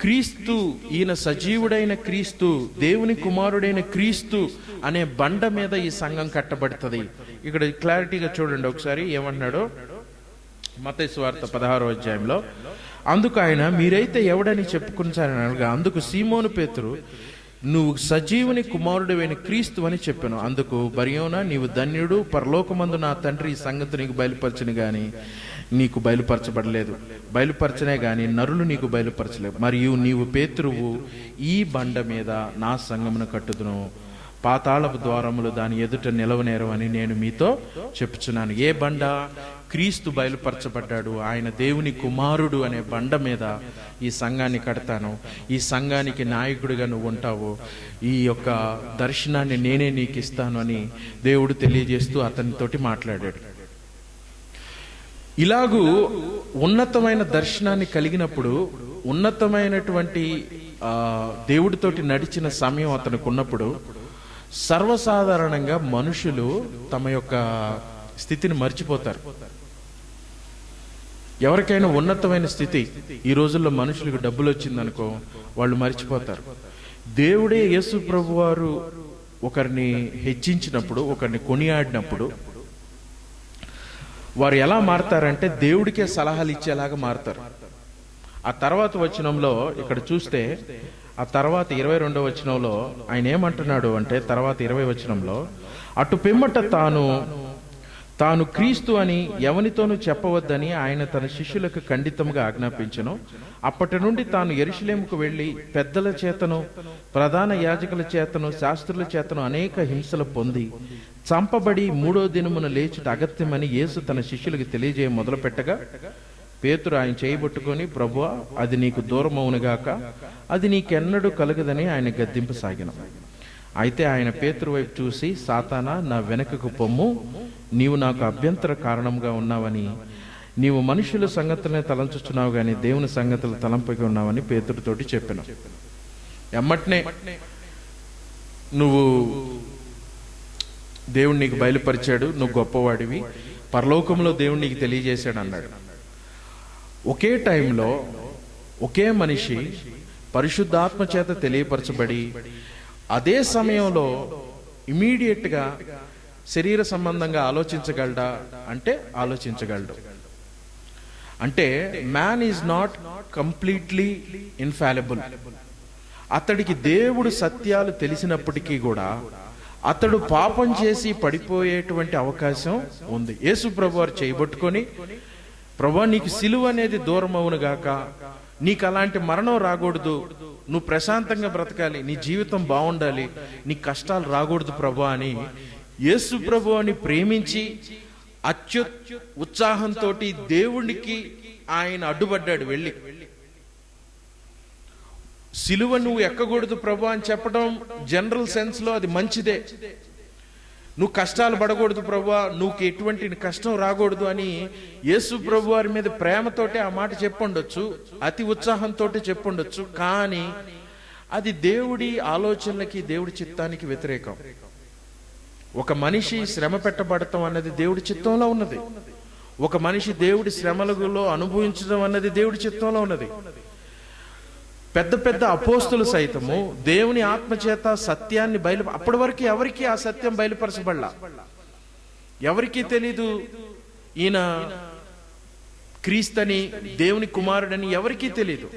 క్రీస్తు, ఈయన సజీవుడైన క్రీస్తు, దేవుని కుమారుడైన క్రీస్తు అనే బండ మీద ఈ సంఘం కట్టబడుతుంది. ఇక్కడ క్లారిటీగా చూడండి ఒకసారి ఏమన్నాడో. మత్తయి సువార్త 16వ అధ్యాయంలో, అందుకు ఆయన, మీరైతే ఎవడని చెప్పుకుంటారని అనగా, అందుకు సీమోను పేతురు, నువ్వు సజీవుని కుమారుడైన క్రీస్తు అని చెప్పాను. అందుకు బర్యోనా, నీవు ధన్యుడు, పరలోకమందు నా తండ్రి ఈ సంగతి నీకు బయలుపరచని గాని నీకు బయలుపరచబడలేదు, బయలుపరచనే గాని నరులు నీకు బయలుపరచలేదు. మరియు నీవు పేతురువు, ఈ బండ మీద నా సంఘమును కట్టుదును, పాతాళపు ద్వారములు దాని ఎదుట నిలవనేరవని నేను మీతో చెప్పుచున్నాను. ఏ బండ? క్రీస్తు బయలుపరచబడ్డాడు, ఆయన దేవుని కుమారుడు అనే బండ మీద ఈ సంఘాన్ని కడతాను, ఈ సంఘానికి నాయకుడిగా నువ్వు ఉంటావు, ఈ యొక్క దర్శనాన్ని నేనే నీకు ఇస్తాను అని దేవుడు తెలియజేస్తూ అతనితోటి మాట్లాడాడు. ఇలాగూ ఉన్నతమైన దర్శనాన్ని కలిగినప్పుడు, ఉన్నతమైనటువంటి దేవుడితోటి నడిచిన సమయం అతనికి ఉన్నప్పుడు, సర్వసాధారణంగా మనుషులు తమ యొక్క స్థితిని మర్చిపోతారు. ఎవరికైనా ఉన్నతమైన స్థితి, ఈ రోజుల్లో మనుషులకు డబ్బులు వచ్చిందనుకో వాళ్ళు మర్చిపోతారు. దేవుడే యేసు ప్రభు వారు ఒకరిని హెచ్చించినప్పుడు, ఒకరిని కొనియాడినప్పుడు వారు ఎలా మారతారంటే దేవుడికే సలహాలు ఇచ్చేలాగా మారతారు. ఆ తర్వాత వచనంలో ఇక్కడ చూస్తే, ఆ తర్వాత 22వ వచనంలో ఆయన ఏమంటున్నాడు అంటే, తర్వాత 20వ వచనంలో, అటు పిమ్మట తాను క్రీస్తు అని ఎవనితోనూ చెప్పవద్దని ఆయన తన శిష్యులకు ఖండితంగా ఆజ్ఞాపించెను. అప్పటి నుండి తాను యెరూషలేముకు వెళ్ళి పెద్దల చేతను, ప్రధాన యాజకుల చేతను, శాస్త్రుల చేతను అనేక హింసలు పొంది చంపబడి 3వ దినమున లేచుట అగత్యమని యేసు తన శిష్యులకు తెలియజేయ మొదలు పెట్టగా, పేతురు ఆయన చేయబట్టుకొని, ప్రభువా, అది నీకు దూరమవునుగాక, అది నీకెన్నడూ కలగదని ఆయన గద్దింపసాగిన. అయితే ఆయన పేతురు వైపు చూసి, సాతానా, నా వెనకకు పొమ్ము, నీవు నాకు అభ్యంతర కారణంగా ఉన్నావని, నీవు మనుషుల సంగతులనే తలంచుచున్నావు గాని దేవుని సంగతులు తలంపకి ఉన్నావని పేతురుతోటి చెప్పాను. ఎమ్మటనే నువ్వు దేవుడు నీకు బయలుపరిచాడు, నువ్వు గొప్పవాడివి, పరలోకంలో దేవుడు నీకు తెలియజేశాడు అన్నాడు. ఒకే టైంలో ఒకే మనిషి పరిశుద్ధాత్మ చేత తెలియపరచబడి, అదే సమయంలో ఇమీడియట్గా శరీర సంబంధంగా ఆలోచించగలడా అంటే ఆలోచించగలడు. అంటే man is not completely infallible. అతడికి దేవుడు సత్యాలు తెలిసినప్పటికీ కూడా అతడు పాపం చేసి పడిపోయేటువంటి అవకాశం ఉంది. యేసు ప్రభు వారు చేయబట్టుకొని, ప్రభువా, నీకు సిలువ అనేది దూరం అవునుగాక, నీకు అలాంటి మరణం రాకూడదు, నువ్వు ప్రశాంతంగా బ్రతకాలి, నీ జీవితం బాగుండాలి, నీ కష్టాలు రాకూడదు ప్రభువా అని యేసు ప్రభువుని ప్రేమించి ఉత్సాహంతో దేవునికి ఆయన అడ్డుపడ్డాడు. వెళ్ళి సిలువ నువ్వు ఎక్కకూడదు ప్రభు అని చెప్పడం జనరల్ సెన్స్ లో అది మంచిదే. నువ్వు కష్టాలు పడకూడదు ప్రభువా, నువ్వు ఎటువంటి కష్టం రాకూడదు అని యేసు ప్రభు వారి మీద ప్రేమతోటే ఆ మాట చెప్పుండొచ్చు, అతి ఉత్సాహంతో చెప్పుండొచ్చు. కానీ అది దేవుడి ఆలోచనలకి, దేవుడి చిత్తానికి వ్యతిరేకం. ఒక మనిషి శ్రమ పెట్టబడటం అన్నది దేవుడి చిత్తంలో ఉన్నది. ఒక మనిషి దేవుడి శ్రమలలో అనుభవించడం అన్నది దేవుడి చిత్తంలో ఉన్నది. పెద్ద పెద్ద అపోస్తులు సైతము దేవుని ఆత్మచేత సత్యాన్ని అప్పటి వరకు ఎవరికి ఆ సత్యం బయలుపరచబడలా, ఎవరికీ తెలీదు ఈయన క్రీస్తని, దేవుని కుమారుడని ఎవరికీ తెలీదు.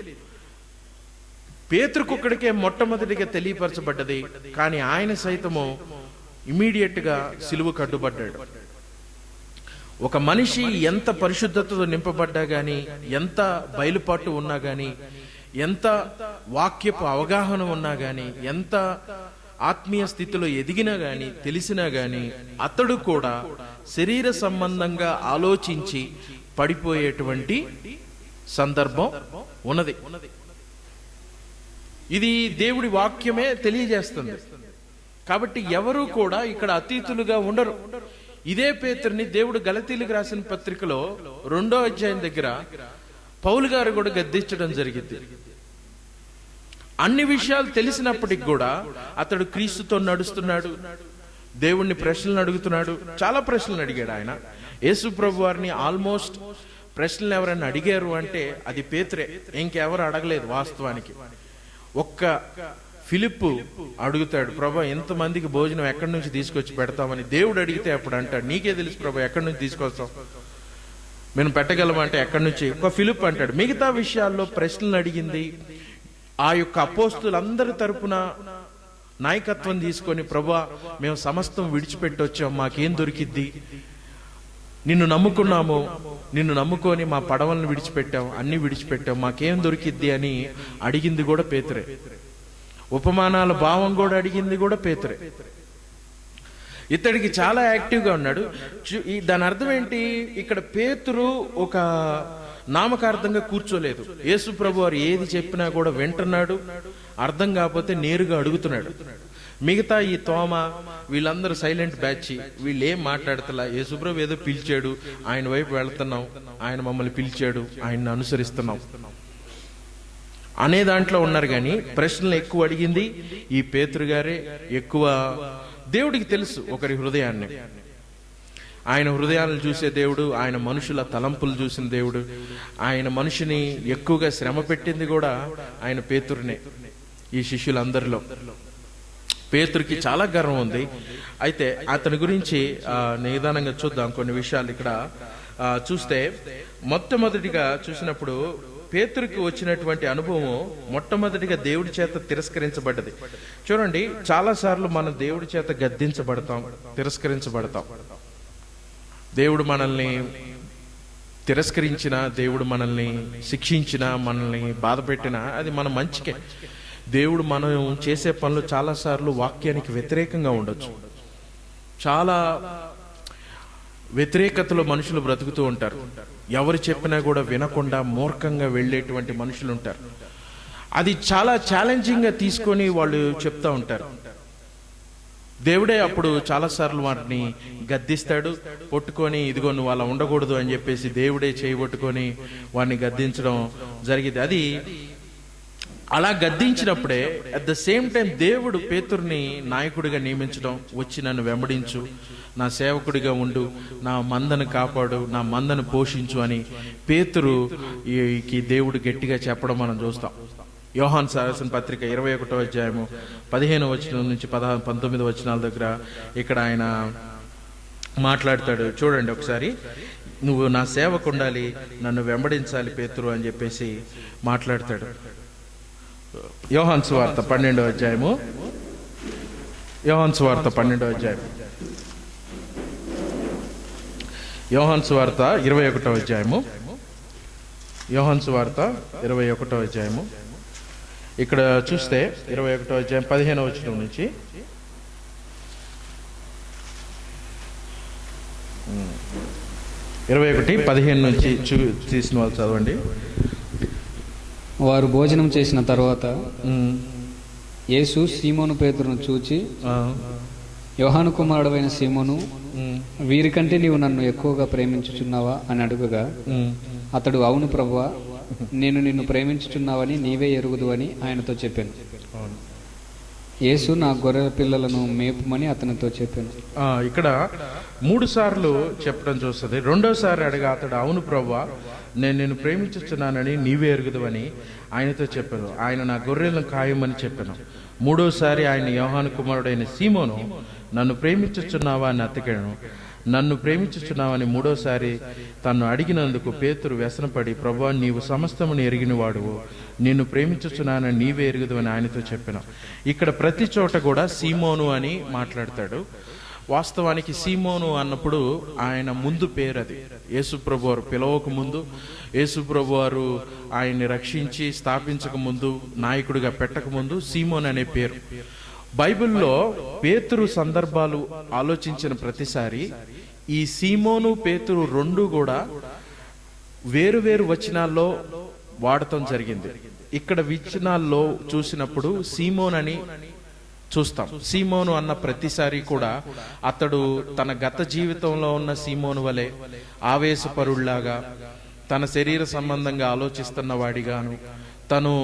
పేతురుకొక్కడికే మొట్టమొదటిగా తెలియపరచబడ్డది. కానీ ఆయన సైతము ఇమీడియట్గా సిలువ కట్టుబడ్డాడు. ఒక మనిషి ఎంత పరిశుద్ధతతో నింపబడ్డా గాని, ఎంత బయలుపాటు ఉన్నా గాని, ఎంత వాక్యపు అవగాహన ఉన్నా గాని, ఎంత ఆత్మీయ స్థితిలో ఎదిగినా గాని, తెలిసినా గాని, అతడు కూడా శరీర సంబంధంగా ఆలోచించి పడిపోయేటువంటి సందర్భం ఉన్నది. ఇది దేవుడి వాక్యమే తెలియజేస్తుంది. కాబట్టి ఎవరు కూడా ఇక్కడ అతీతులుగా ఉండరు. ఇదే పేతురుని దేవుడు గలతీలకు రాసిన పత్రికలో 2వ అధ్యాయం దగ్గర పౌలు గారు కూడా గద్దించడం జరిగింది. అన్ని విషయాలు తెలిసినప్పటికి కూడా అతడు క్రీస్తుతో నడుస్తున్నాడు, దేవుణ్ణి ప్రశ్నలు అడుగుతున్నాడు. చాలా ప్రశ్నలు అడిగాడు ఆయన. యేసు ప్రభు వారిని ఆల్మోస్ట్ ప్రశ్నలు ఎవరైనా అడిగారు అంటే అది పేతురే, ఇంకెవరు అడగలేదు. వాస్తవానికి ఒక్క ఫిలిప్పు అడుగుతాడు, ప్రభా ఎంతమందికి భోజనం ఎక్కడి నుంచి తీసుకొచ్చి పెడతామని. దేవుడు అడిగితే అప్పుడు అంటాడు, నీకే తెలుసు ప్రభా ఎక్కడి నుంచి తీసుకొస్తాం, మేము పెట్టగలమంటే ఎక్కడి నుంచి. ఒక ఫిలిప్ అంటాడు. మిగతా విషయాల్లో ప్రశ్నలు అడిగింది ఆ యొక్క అపోస్తులందరి తరపున నాయకత్వం తీసుకొని, ప్రభా మేము సమస్తం విడిచిపెట్టి వచ్చాం, మాకేం దొరికిద్ది, నిన్ను నమ్ముకున్నాము, నిన్ను నమ్ముకొని మా పడవలను విడిచిపెట్టాం, అన్ని విడిచిపెట్టాం, మాకేం దొరికిద్ది అని అడిగింది కూడా పేతురే. ఉపమానాల భావం కూడా అడిగింది కూడా పేతురే. ఇతడికి చాలా యాక్టివ్గా ఉన్నాడు. దాని అర్థం ఏంటి? ఇక్కడ పేతురు ఒక నామకార్థంగా కూర్చోలేదు. యేసు ప్రభు వారు ఏది చెప్పినా కూడా వింటున్నాడు, అర్థం కాకపోతే నేరుగా అడుగుతున్నాడు. మిగతా ఈ తోమ వీళ్ళందరూ సైలెంట్ బ్యాచ్, వీళ్ళు ఏం మాట్లాడతలా. యేసుప్రభు ఏదో పిలిచాడు, ఆయన వైపు వెళ్తున్నాం, ఆయన మమ్మల్ని పిలిచాడు, ఆయన్ని అనుసరిస్తున్నాం అనే దాంట్లో ఉన్నారు. కానీ ప్రశ్నలు ఎక్కువ అడిగింది ఈ పేతురు గారే ఎక్కువ. దేవుడికి తెలుసు ఒకరి హృదయాన్ని, ఆయన హృదయాలను చూసే దేవుడు, ఆయన మనుషుల తలంపులు చూసిన దేవుడు. ఆయన మనిషిని ఎక్కువగా శ్రమ పెట్టింది కూడా ఆయన పేతురునే. ఈ శిష్యులందరిలో పేతురుకి చాలా గర్వం ఉంది. అయితే అతని గురించి నిదానంగా చూద్దాం. కొన్ని విషయాలు ఇక్కడ చూస్తే, మొట్టమొదటిగా చూసినప్పుడు పేతురుకి వచ్చినటువంటి అనుభవం మొట్టమొదటిగా దేవుడి చేత తిరస్కరించబడ్డది. చూడండి, చాలా సార్లు మనం దేవుడి చేత గద్దించబడతాం, తిరస్కరించబడతాం. దేవుడు మనల్ని తిరస్కరించినా, దేవుడు మనల్ని శిక్షించినా, మనల్ని బాధ పెట్టినా అది మన మంచికే. దేవుడు మనం చేసే పనులు చాలా సార్లు వాక్యానికి వ్యతిరేకంగా ఉండొచ్చు. చాలా వ్యతిరేకతలో మనుషులు బ్రతుకుతూ ఉంటారు. ఎవరు చెప్పినా కూడా వినకుండా మూర్ఖంగా వెళ్ళేటువంటి మనుషులు ఉంటారు. అది చాలా ఛాలెంజింగ్ గా తీసుకొని వాళ్ళు చెప్తా ఉంటారు. దేవుడే అప్పుడు చాలాసార్లు వాటిని గద్దిస్తాడు, పట్టుకొని ఇదిగో నువ్వు అలా ఉండకూడదు అని చెప్పేసి దేవుడే చేయబట్టుకొని వాడిని గద్దించడం జరిగింది. అది అలా గద్దించినప్పుడే అట్ ద సేమ్ టైం దేవుడు పేతురుని నాయకుడిగా నియమించడం, వచ్చి నన్ను వెంబడించు, నా సేవకుడిగా ఉండు, నా మందను కాపాడు, నా మందను పోషించు అని పేతురుకి దేవుడు గట్టిగా చెప్పడం మనం చూస్తాం. యోహాను రాసిన పత్రిక 21వ అధ్యాయము 15వ వచనం నుంచి 19వ వచనాల దగ్గర ఇక్కడ ఆయన మాట్లాడతాడు. చూడండి ఒకసారి, నువ్వు నా సేవకు ఉండాలి, నన్ను వెంబడించాలి పేతురు అని చెప్పేసి మాట్లాడతాడు. యోహాను సువార్త 12వ అధ్యాయము, యోహాను సువార్త 12వ అధ్యాయం, యోహాను సువార్త 21వ అధ్యాయము, యోహాను సువార్త 21వ అధ్యాయము. ఇక్కడ చూస్తే 21వ అధ్యాయం 15వ వచనం నుంచి 21:15 నుంచి తీసిన వాళ్ళు చదవండి. వారు భోజనం చేసిన తర్వాత యేసు సీమోను పేతురును చూచి, యోహాను కుమారుడైన సీమోను, వీరికంటే నీవు నన్ను ఎక్కువగా ప్రేమించుచున్నావా అని అడుగగా, అతడు అవును ప్రభువా, నేను నిన్ను ప్రేమించుచున్నావని నీవే ఎరుగుదు అని ఆయనతో చెప్పాను. యేసు నా గొర్రెల పిల్లలను మేపుమని అతనితో చెప్పాను. ఇక్కడ 3 సార్లు చెప్పడం చూస్తుంది. రెండోసారి అడిగా అతడు అవును ప్రభువా, నేను నిన్ను ప్రేమించుచున్నానని నీవే ఎరుగుదువని ఆయనతో చెప్పాను. ఆయన నా గొర్రెలను ఖాయమని చెప్పాను. 3వసారి ఆయన యోహాను కుమారుడైన సీమోను, నన్ను ప్రేమించుచున్నావా అని అతికాను. నన్ను ప్రేమించుచున్నావని మూడోసారి తను అడిగినందుకు పేతురు వ్యసనపడి, ప్రభువా, నీవు సమస్తమును ఎరిగిన వాడువు, నిన్ను ప్రేమించుచున్నానని నీవే ఎరుగుదు అని ఆయనతో చెప్పిన. ఇక్కడ ప్రతి చోట కూడా సీమోను అని మాట్లాడతాడు. వాస్తవానికి సీమోను అన్నప్పుడు ఆయన ముందు పేరు అది. యేసుప్రభు వారు పిలవక ముందు, యేసుప్రభు వారు ఆయన్ని రక్షించి స్థాపించక ముందు, నాయకుడిగా పెట్టక ముందు సీమోను అనే పేరు. బైబిల్లో పేతురు సందర్భాలు ఆలోచించిన ప్రతిసారి ఈ సీమోను పేతురు రెండు కూడా వేరు వచనాల్లో వాడటం జరిగింది. ఇక్కడ వచనాల్లో చూసినప్పుడు సీమోన్ అని చూస్తాం. సీమోను అన్న ప్రతిసారి కూడా అతడు తన గత జీవితంలో ఉన్న సీమోను వలె ఆవేశపరుళ్లాగా, తన శరీర సంబంధంగా ఆలోచిస్తున్న వాడిగాను, తను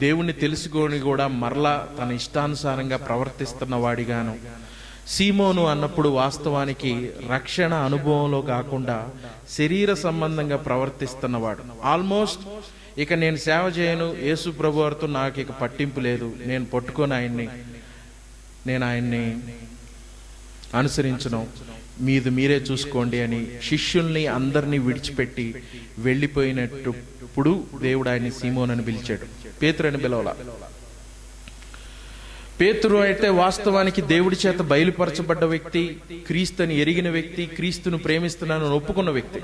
దేవుణ్ణి తెలుసుకొని కూడా మరలా తన ఇష్టానుసారంగా ప్రవర్తిస్తున్న వాడిగాను. సీమోను అన్నప్పుడు వాస్తవానికి రక్షణ అనుభవంలో కాకుండా శరీర సంబంధంగా ప్రవర్తిస్తున్నవాడు. ఆల్మోస్ట్ ఇక నేను సేవ చేయను, యేసు ప్రభు వారితో నాకు ఇక పట్టింపు లేదు, నేను పట్టుకొని నేను ఆయన్ని అనుసరించను, మీరే చూసుకోండి అని శిష్యుల్ని అందరినీ విడిచిపెట్టి వెళ్ళిపోయినప్పుడు దేవుడు ఆయన్ని సీమోన్ అని పిలిచాడు, పేతురు అని పిలవలా. పేతురు అయితే వాస్తవానికి దేవుడి చేత బయలుపరచబడ్డ వ్యక్తి, క్రీస్తుని ఎరిగిన వ్యక్తి, క్రీస్తును ప్రేమిస్తున్నాను ఒప్పుకున్న వ్యక్తి.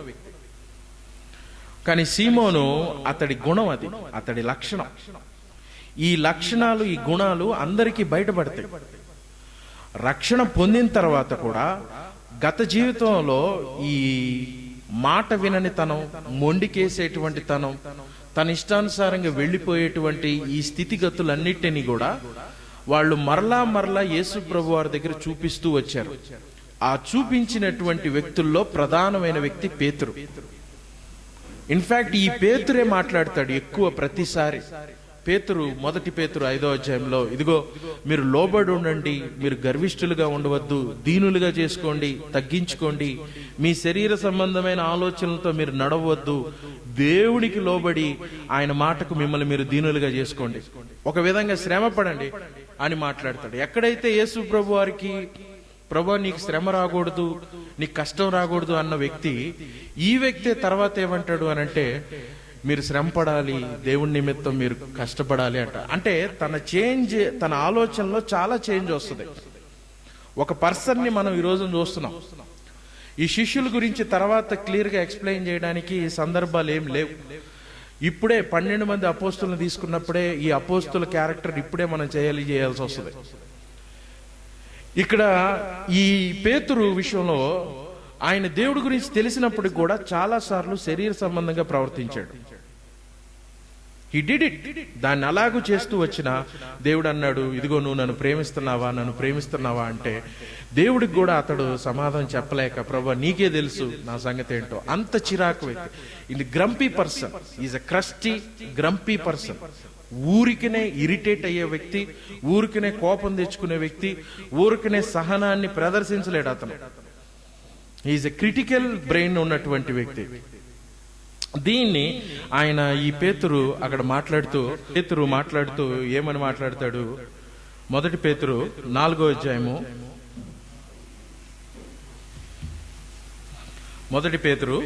కానీ సీమోను అతడి గుణం, అది అతడి లక్షణం. ఈ లక్షణాలు, ఈ గుణాలు అందరికీ బయటపడతాయి. రక్షణ పొందిన తర్వాత కూడా గత జీవితంలో ఈ మాట వినని తనం, మొండికేసేటువంటి తనం, తన ఇష్టానుసారంగా వెళ్ళిపోయేటువంటి ఈ స్థితిగతులన్నిటినీ కూడా వాళ్ళు మరలా యేసు ప్రభు వారి దగ్గర చూపిస్తూ వచ్చారు. ఆ చూపించినటువంటి వ్యక్తుల్లో ప్రధానమైన వ్యక్తి పేతురు. ఇన్ఫాక్ట్ ఈ పేతురే మాట్లాడతాడు ఎక్కువ ప్రతిసారి. పేతురు, మొదటి పేతురు 5వ అధ్యాయంలో, ఇదిగో మీరు లోబడి ఉండండి, మీరు గర్విష్ఠులుగా ఉండవద్దు, దీనులుగా చేసుకోండి, తగ్గించుకోండి, మీ శరీర సంబంధమైన ఆలోచనలతో మీరు నడవద్దు, దేవునికి లోబడి ఆయన మాటకు మిమ్మల్ని మీరు దీనులుగా చేసుకోండి, ఒక విధంగా శ్రమ పడండి అని మాట్లాడతాడు. ఎక్కడైతే యేసు ప్రభు వారికి, ప్రభు నీకు శ్రమ రాకూడదు, నీకు కష్టం రాకూడదు అన్న వ్యక్తి, ఈ వ్యక్తి తర్వాత ఏమంటాడు అనంటే, మీరు శ్రమ పడాలి, దేవుని నిమిత్తం మీరు కష్టపడాలి అంట. అంటే తన ఆలోచనలో చాలా చేంజ్ వస్తుంది. ఒక పర్సన్ని మనం ఈరోజు చూస్తున్నాం. ఈ శిష్యుల గురించి తర్వాత క్లియర్గా ఎక్స్ప్లెయిన్ చేయడానికి సందర్భాలు ఏం లేవు. ఇప్పుడే 12 మంది అపోస్తులను తీసుకున్నప్పుడే ఈ అపోస్తుల క్యారెక్టర్ ఇప్పుడే మనం చేయాల్సి వస్తుంది. ఇక్కడ ఈ పేతురు విషయంలో ఆయన దేవుడి గురించి తెలిసినప్పటికి కూడా చాలా సార్లు శరీర సంబంధంగా ప్రవర్తించాడు. He did it. దాన్ని అలాగూ చేస్తూ వచ్చిన దేవుడు అన్నాడు, ఇదిగో నువ్వు నన్ను ప్రేమిస్తున్నావా అంటే దేవుడికి కూడా అతడు సమాధానం చెప్పలేక, ప్రభు నీకే తెలుసు నా సంగతి ఏంటో, అంత చిరాకు వ్యక్తి. ఇది grumpy person, is a crusty grumpy person. ఊరికనే ఇరిటేట్ అయ్యే వ్యక్తి, ఊరికనే కోపం తెచ్చుకునే వ్యక్తి, ఊరికనే సహనాన్ని ప్రదర్శించలేడు అతను. ఈజ్ ఎ క్రిటికల్ బ్రెయిన్ ఉన్నటువంటి వ్యక్తి. దీన్ని ఆయన ఈ పేతురు అక్కడ మాట్లాడుతూ ఏమని మాట్లాడతాడు? మొదటి పేతురు 4వ అధ్యాయము, మొదటి పేతురు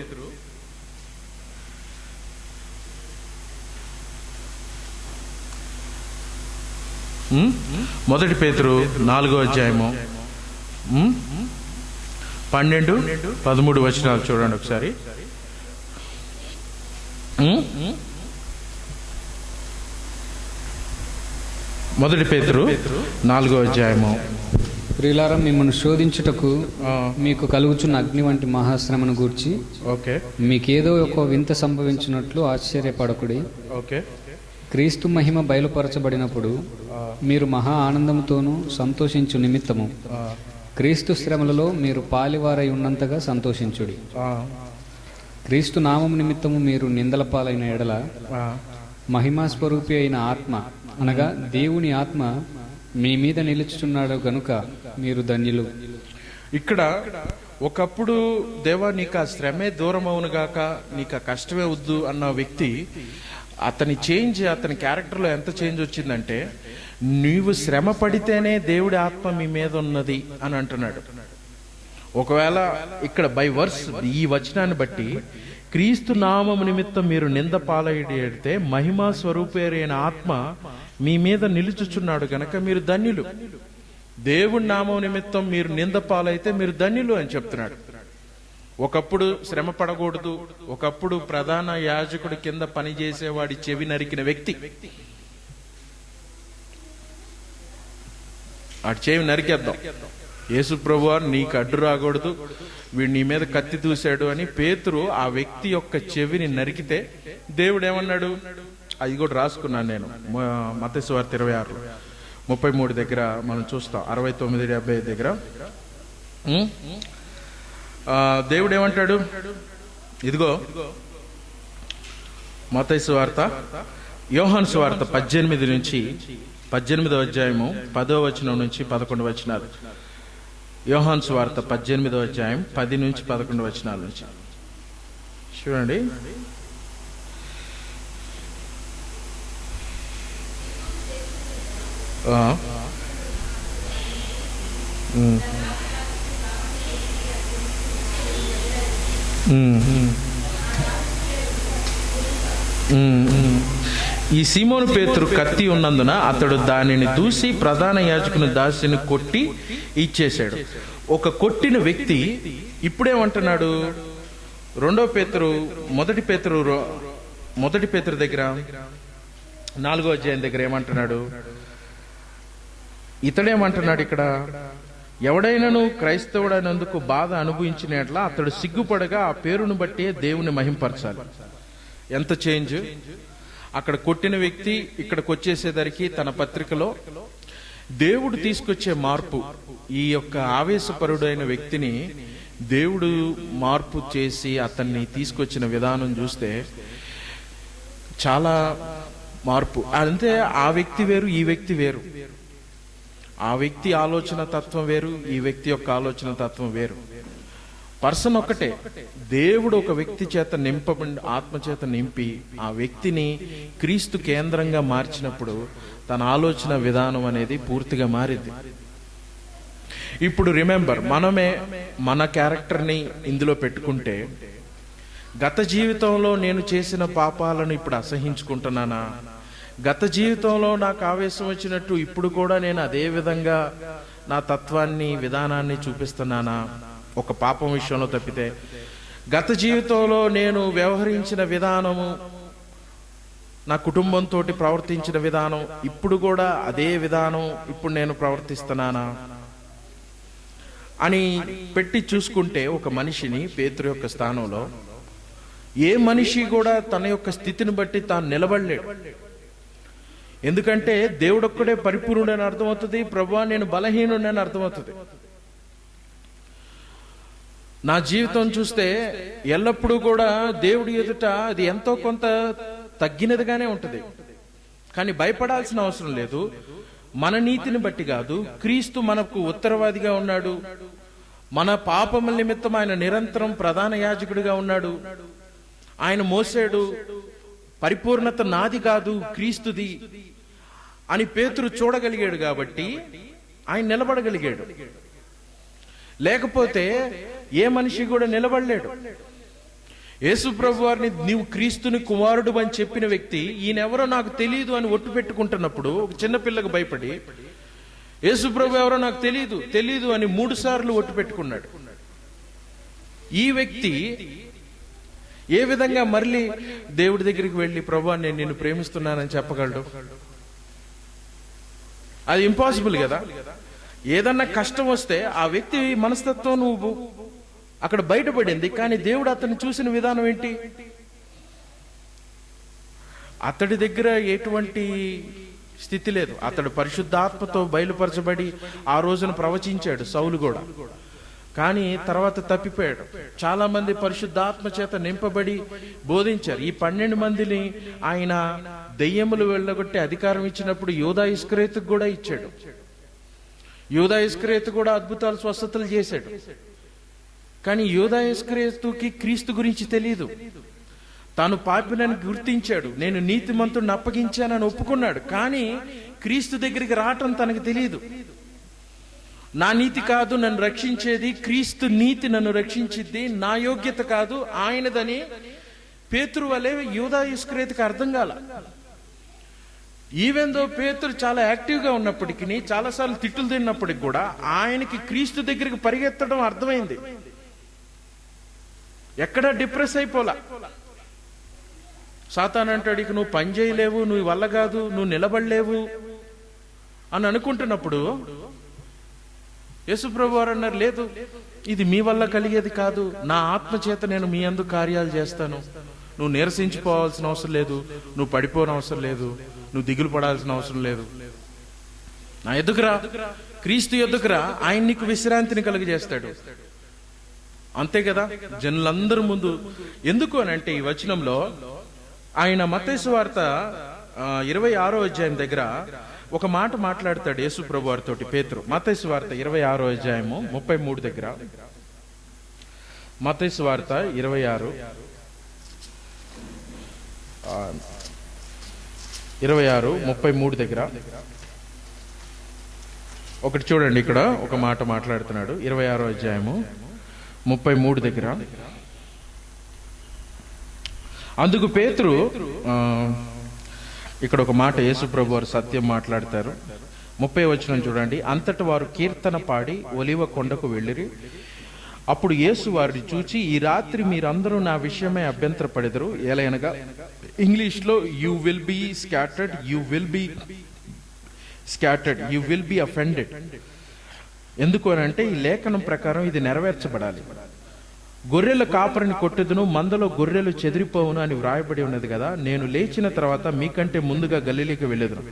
4వ అధ్యాయము 12-13 వచనాలు చూడండి ఒకసారి. మొదటి పేతురు 4వ అధ్యాయము. ప్రియులారా, మిమ్మల్ని శోధించుటకు మీకు కలుగుచున్న అగ్ని వంటి మహాశ్రమను గూర్చి మీకేదో ఒక వింత సంభవించినట్లు ఆశ్చర్యపడకుడి. క్రీస్తు మహిమ బయలుపరచబడినప్పుడు మీరు మహా ఆనందంతోనూ సంతోషించు నిమిత్తము క్రీస్తు శ్రమలలో మీరు పాలివారై ఉన్నంతగా సంతోషించుడి. క్రీస్తు నామం నిమిత్తము మీరు నిందల పాలైన ఎడల మహిమాస్వరూపి అయిన ఆత్మ, అనగా దేవుని ఆత్మ మీ మీద నిలుచుచున్నాడు గనుక మీరు ధన్యులు. ఇక్కడ ఒకప్పుడు దేవా నీకు ఆ శ్రమే దూరం అవునుగాక, నీకు ఆ కష్టమే వద్దు అన్న వ్యక్తి, అతని క్యారెక్టర్లో ఎంత చేంజ్ వచ్చిందంటే, నీవు శ్రమ పడితేనే దేవుడి ఆత్మ మీ మీద ఉన్నది అని అంటున్నాడు. ఒకవేళ ఇక్కడ బై వర్స్ ఈ వచనాన్ని బట్టి క్రీస్తు నామము నిమిత్తం మీరు నింద పాలైతే మహిమా స్వరూపేరైన ఆత్మ మీ మీద నిలుచుచున్నాడు గనక మీరు ధన్యులు. దేవుడి నామం నిమిత్తం మీరు నింద పాలైతే మీరు ధన్యులు అని చెప్తున్నాడు. ఒకప్పుడు శ్రమ పడకూడదు, ఒకప్పుడు ప్రధాన యాజకుడి కింద పనిచేసేవాడి చెవి నరికిన వ్యక్తి, ఆ చెవి నరికేద్దాం, యేసు ప్రభువారు నీకు అడ్డు రాకూడదు, వీడు నీ మీద కత్తి దూశాడు అని పేతురు ఆ వ్యక్తి యొక్క చెవిని నరికితే దేవుడు ఏమన్నాడు? అది కూడా రాసుకున్నాను నేను, మత్తయి సువార్త 26:33 దగ్గర మనం చూస్తాం, 69-70 దగ్గర దేవుడు ఏమంటాడు? ఇదిగో మత్తయి సువార్త, యోహాను సువార్త 18వ అధ్యాయము 10వ వచనం నుంచి 11 వచనాలు. యోహాను సువార్త 18వ అధ్యాయం 10 నుంచి 11 వచనాల నుంచి చూడండి. ఈ సీమోను పేతురు కత్తి ఉన్నందున అతడు దానిని దూసి ప్రధాన యాజకుని దాసిని కొట్టి ఇచ్చేశాడు. ఒక కొట్టిన వ్యక్తి ఇప్పుడేమంటున్నాడు? మొదటి పేతురు దగ్గర 4వ అధ్యాయం దగ్గర ఏమంటున్నాడు? ఇతడేమంటున్నాడు ఇక్కడ? ఎవడైనాను క్రైస్తవుడైనందుకు బాధ అనుభవించినట్లా అతడు సిగ్గుపడగా ఆ పేరును బట్టి దేవుని మహింపరచాలి. ఎంత చేంజ్! అక్కడ కొట్టిన వ్యక్తి ఇక్కడికి వచ్చేసేసరికి తన పత్రికలో దేవుడు తీసుకొచ్చే మార్పు, ఈ యొక్క ఆవేశపరుడైన వ్యక్తిని దేవుడు మార్పు చేసి అతన్ని తీసుకొచ్చిన విధానం చూస్తే చాలా మార్పు. అంతే, ఆ వ్యక్తి వేరు, ఈ వ్యక్తి వేరు. ఆ వ్యక్తి ఆలోచన తత్వం వేరు, ఈ వ్యక్తి యొక్క ఆలోచన తత్వం వేరు. పర్సన్ ఒక్కటే. దేవుడు ఒక వ్యక్తి చేత నింపబడి ఆత్మ చేత నింపి ఆ వ్యక్తిని క్రీస్తు కేంద్రంగా మార్చినప్పుడు తన ఆలోచన విధానం అనేది పూర్తిగా మారింది. ఇప్పుడు రిమెంబర్, మనమే మన క్యారెక్టర్ని ఇందులో పెట్టుకుంటే, గత జీవితంలో నేను చేసిన పాపాలను ఇప్పుడు అసహించుకుంటున్నానా? గత జీవితంలో నాకు ఆవేశం వచ్చినట్టు ఇప్పుడు కూడా నేను అదే విధంగా నా తత్వాన్ని, విధానాన్ని చూపిస్తున్నానా? ఒక పాపం విషయంలో తప్పితే గత జీవితంలో నేను వ్యవహరించిన విధానము, నా కుటుంబంతో ప్రవర్తించిన విధానం, ఇప్పుడు కూడా అదే విధానం ఇప్పుడు నేను ప్రవర్తిస్తున్నానా అని పెట్టి చూసుకుంటే, ఒక మనిషిని పేతురు యొక్క స్థానంలో ఏ మనిషి కూడా తన యొక్క స్థితిని బట్టి తాను నిలబడలేడు. ఎందుకంటే దేవుడొక్కడే పరిపూర్ణుడని అర్థమవుతుంది, ప్రభువా నేను బలహీనుడని అర్థమవుతుంది. నా జీవితం చూస్తే ఎల్లప్పుడూ కూడా దేవుడి ఎదుట అది ఎంతో కొంత తగ్గినదిగానే ఉంటుంది. కానీ భయపడాల్సిన అవసరం లేదు. మన నీతిని బట్టి కాదు, క్రీస్తు మనకు ఉత్తరవాదిగా ఉన్నాడు. మన పాపముల నిమిత్తం ఆయన నిరంతరం ప్రధాన యాజకుడిగా ఉన్నాడు. ఆయన మోసాడు. పరిపూర్ణత నాది కాదు, క్రీస్తుది అని పేతురు చూడగలిగాడు కాబట్టి ఆయన నిలబడగలిగాడు. లేకపోతే ఏ మనిషి కూడా నిలబడలేడు. యేసు ప్రభు వారిని నీవు క్రీస్తుని కుమారుడు అని చెప్పిన వ్యక్తి ఈయనెవరో నాకు తెలియదు అని ఒట్టు పెట్టుకుంటున్నప్పుడు, ఒక చిన్నపిల్లకు భయపడి యేసు ప్రభు ఎవరో నాకు తెలియదు అని 3 సార్లు ఒట్టు పెట్టుకున్నాడు. ఈ వ్యక్తి ఏ విధంగా మళ్ళీ దేవుడి దగ్గరికి వెళ్ళి ప్రభువా నేను నిన్ను ప్రేమిస్తున్నానని చెప్పగలడు? అది ఇంపాసిబుల్ కదా. ఏదన్నా కష్టం వస్తే ఆ వ్యక్తి మనస్తత్వం నువ్వు అక్కడ బయటపడింది. కానీ దేవుడు అతన్ని చూసిన విధానం ఏంటి? అతడి దగ్గర ఎటువంటి స్థితి లేదు. అతడు పరిశుద్ధాత్మతో బయలుపరచబడి ఆ రోజున ప్రవచించాడు, సౌలు కూడా. కానీ తర్వాత తప్పిపోయాడు. చాలా మంది పరిశుద్ధాత్మ చేత నింపబడి బోధించారు. ఈ 12 మందిని ఆయన దెయ్యములు వెళ్ళగొట్టి అధికారం ఇచ్చినప్పుడు యూదా ఇస్కరియోతుకు కూడా ఇచ్చాడు. యూదా ఇస్కరియోతు కూడా అద్భుతాలు, స్వస్థతలు చేశాడు. కానీ యూదా ఇస్కరియోతుకి క్రీస్తు గురించి తెలియదు. తాను పాపినని గుర్తించాడు. నేను నీతిమంతుడిని అప్పగించానని ఒప్పుకున్నాడు. కానీ క్రీస్తు దగ్గరికి రావటం తనకు తెలియదు. నా నీతి కాదు నన్ను రక్షించేది, క్రీస్తు నీతి నన్ను రక్షించిద్ది, నా యోగ్యత కాదు ఆయనదని పేతురు వలె యూదా ఇస్కరియోతుకి అర్థం కాల. ఈవెన్ దో పేతురు చాలా యాక్టివ్గా ఉన్నప్పటికీ, చాలాసార్లు తిట్టులు తిన్నప్పటికి కూడా ఆయనకి క్రీస్తు దగ్గరికి పరిగెత్తడం అర్థమైంది. ఎక్కడా డిప్రెస్ అయిపోలా. సాతాను అంటాడు, ఇక నువ్వు పని చేయలేవు, నువ్వు వల్ల కాదు, నువ్వు నిలబడలేవు అని అనుకుంటున్నప్పుడు యేసుప్రభు వారు అన్నారు, లేదు, ఇది మీ వల్ల కలిగేది కాదు, నా ఆత్మ చేత నేను మీ యందు కార్యాలు చేస్తాను. నువ్వు నీరసించిపోవాల్సిన అవసరం లేదు, నువ్వు పడిపోవడం అవసరం లేదు, నువ్వు దిగులు పడాల్సిన అవసరం లేదు. నా ఎదుగురా, క్రీస్తు ఎదుగురా, ఆయన నీకు విశ్రాంతిని కలుగజేస్తాడు. అంతే కదా జనులందరి ముందు. ఎందుకు అని అంటే ఈ వచనంలో ఆయన మత్తయి సువార్త 26వ అధ్యాయం దగ్గర ఒక మాట మాట్లాడతాడు యేసు ప్రభు వారితో పేతురు. మత్తయి సువార్త 26వ అధ్యాయము 33 దగ్గర, మత్తయి సువార్త 26:33 దగ్గర ఒకటి చూడండి. ఇక్కడ ఒక మాట మాట్లాడుతున్నాడు 26వ అధ్యాయము 33 దగ్గర. అందుకు పేతురు, ఇక్కడ ఒక మాట యేసు ప్రభు వారు సత్యం మాట్లాడతారు. 30వ వచనం చూడండి. అంతట వారు కీర్తన పాడి ఒలివ కొండకు వెళ్ళిరి. అప్పుడు యేసు వారిని చూచి, ఈ రాత్రి మీరందరూ నా విషయమై అభ్యంతరపడెదరు. ఎలయనగా ఇంగ్లీష్లో you will be scattered, you will be scattered, you will be offended. ఎందుకు అని అంటే ఈ లేఖనం ప్రకారం ఇది నెరవేర్చబడాలి. గొర్రెల కాపరిని కొట్టెదను, మందలో గొర్రెలు చెదిరిపోవును అని వ్రాయబడి ఉన్నది కదా. నేను లేచిన తర్వాత మీకంటే ముందుగా గలిలీకి వెళ్ళెదను.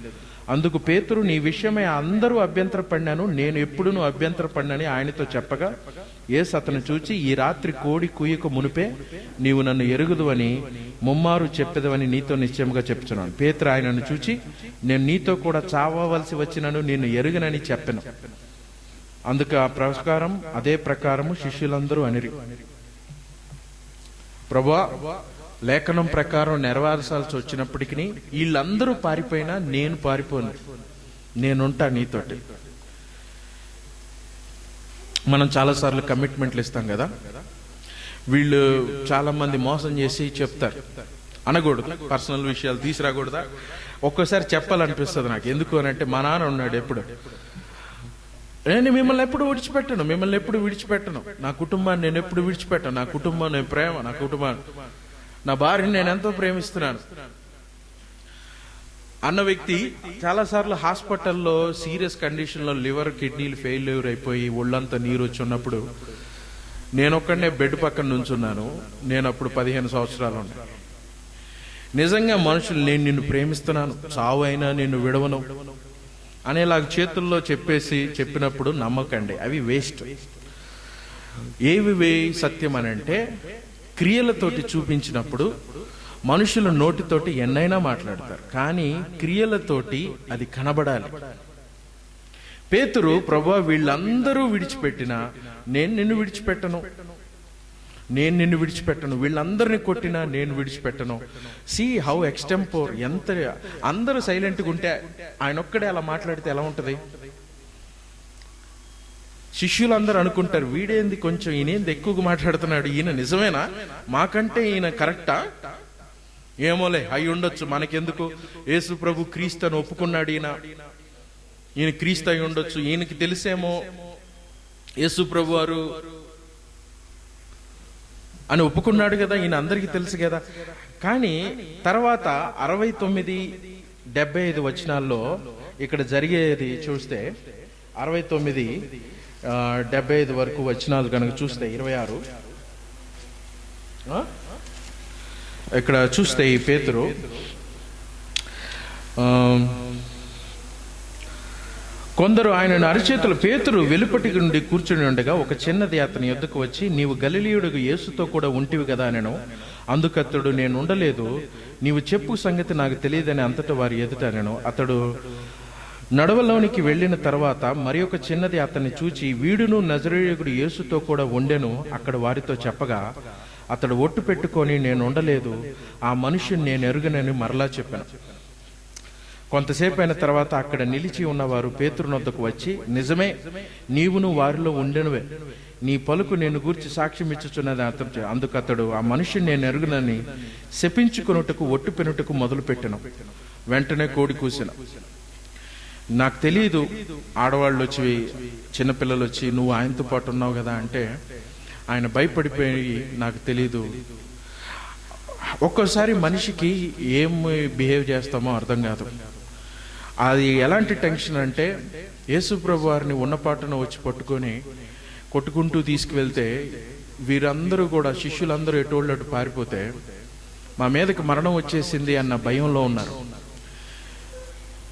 అందుకు పేతురు, నీ విషయమై అందరూ అభ్యంతరపడినాను, నేను ఎప్పుడునూ అభ్యంతరపడినని ఆయనతో చెప్పగా, యేసు అతను చూచి, ఈ రాత్రి కోడి కూయకు మునిపే నీవు నన్ను ఎరుగుదు అని ముమ్మారు చెప్పేదవని నీతో నిశ్చయముగా చెప్తున్నాను. పేతురు ఆయనను చూచి, నేను నీతో కూడా చావవలసి వచ్చినను నిన్ను ఎరుగనని చెప్పెను. అందుకు ఆ ప్రకారం అదే ప్రకారము శిష్యులందరూ అనిరి. ప్రభువా, లేఖనం ప్రకారం నెరవేర్చాల్సి వచ్చినప్పటికీ వీళ్ళందరూ పారిపోయినా నేను పారిపోను, నేనుంటా నీతోటి. మనం చాలాసార్లు కమిట్మెంట్లు ఇస్తాం కదా, వీళ్ళు చాలా మంది మోసం చేసి చెప్తారు. అనకూడదు, పర్సనల్ విషయాలు తీసుకురాకూడదా? ఒక్కోసారి చెప్పాలనిపిస్తుంది నాకు. ఎందుకు అని అంటే మా నాన్న ఉన్నాడు ఎప్పుడు, నేను మిమ్మల్ని ఎప్పుడు విడిచిపెట్టను, మిమ్మల్ని ఎప్పుడు విడిచిపెట్టను, నా కుటుంబాన్ని నేను ఎప్పుడు విడిచిపెట్టను, నా కుటుంబం నేను ప్రేమ, నా కుటుంబాన్ని, నా భార్యని నేను ఎంతో ప్రేమిస్తున్నాను అన్న వ్యక్తి చాలాసార్లు హాస్పిటల్లో సీరియస్ కండిషన్లో లివర్ కిడ్నీలు ఫెయిల్యూర్ అయిపోయి ఒళ్ళంతా నీరు వచ్చి ఉన్నప్పుడు నేను ఒక్కడనే బెడ్ పక్కన నుంచున్నాను. నేను అప్పుడు 15 సంవత్సరాలు ఉన్నాను. నిజంగా మనుషులు నేను నిన్ను ప్రేమిస్తున్నాను, చావు అయినా నిన్ను విడవను అనేలాగా చేతుల్లో చెప్పినప్పుడు నమ్మకండి, అవి వేస్ట్. ఏవి సత్యం అని అంటే క్రియలతోటి చూపించినప్పుడు మనుషుల నోటితోటి ఎన్నైనా మాట్లాడతారు, కానీ క్రియలతోటి అది కనబడాలి. పేతురు, ప్రభువా వీళ్ళందరూ విడిచిపెట్టినా నేను నిన్ను విడిచిపెట్టను, నేను నిన్ను విడిచిపెట్టను, వీళ్ళందరినీ కొట్టినా నేను విడిచిపెట్టను. సీ హౌ ఎక్స్టెంపోర్, ఎంత అందరూ సైలెంట్గా ఉంటే ఆయన ఒక్కడే అలా మాట్లాడితే ఎలా ఉంటది? శిష్యులందరూ అనుకుంటారు, వీడేంది కొంచెం, ఈయనేంది ఎక్కువగా మాట్లాడుతున్నాడు, ఈయన నిజమేనా, మాకంటే ఈయన కరెక్టా, ఏమోలే అయి ఉండొచ్చు, మనకెందుకు, యేసు ప్రభు క్రీస్తు అని ఒప్పుకున్నాడు, ఈయన క్రీస్తు అయి ఉండొచ్చు, ఈయనకి తెలిసేమో యేసు ప్రభు వారు అని ఒప్పుకున్నాడు కదా, ఈయన అందరికీ తెలుసు కదా. కానీ తర్వాత 69-75 వచనాల్లో ఇక్కడ జరిగేది చూస్తే 69-75 వరకు వచనాలు కనుక చూస్తే 26 ఇక్కడ చూస్తే ఈ పేతురు కొందరు ఆయనను అరిచేతులు, పేతురు వెలుపటి నుండి కూర్చుని ఉండగా ఒక చిన్నది అతని యొద్దకు వచ్చి, నీవు గలిలీయుడు యేసుతో కూడా ఉంటివి కదా అనెను. అందుకతడు, నేను ఉండలేదు, నీవు చెప్పు సంగతి నాకు తెలియదని అంతటా వారి ఎదుట అనెను. అతడు నడవలోనికి వెళ్ళిన తర్వాత మరి ఒక చిన్నది అతన్ని చూచి, వీడును నజరేయుడు యేసుతో కూడా ఉండెను అక్కడ వారితో చెప్పగా, అతడు ఒట్టు పెట్టుకొని, నేను ఉండలేదు, ఆ మనుష్యుని నేను ఎరుగనని మరలా చెప్పాను. కొంతసేపు అయిన తర్వాత అక్కడ నిలిచి ఉన్నవారు పేతురునొద్దకు వచ్చి, నిజమే, నీవును వారిలో ఉండెనువే, నీ పలుకు నేను గూర్చి సాక్ష్యం ఇచ్చుచున్నది అతడు. అందుకు అతడు, ఆ మనిషిని నేను ఎరుగునని శపించుకొనుటకు ఒట్టు పెనుటకు మొదలుపెట్టెను. వెంటనే కోడి కూసిన. నాకు తెలియదు, ఆడవాళ్ళు వచ్చి చిన్నపిల్లలు వచ్చి నువ్వు ఆయనతో పాటు ఉన్నావు కదా అంటే ఆయన భయపడిపోయి నాకు తెలీదు. ఒక్కోసారి మనిషికి ఏం బిహేవ్ చేస్తామో అర్థం కాదు. అది ఎలాంటి టెన్షన్ అంటే, యేసుప్రభు వారిని ఉన్నపాటున వచ్చి పట్టుకొని కొట్టుకుంటూ తీసుకువెళ్తే వీరందరూ కూడా శిష్యులందరూ ఎటోళ్ళు అటు పారిపోతే మా మీదకి మరణం వచ్చేసింది అన్న భయంలో ఉన్నారు.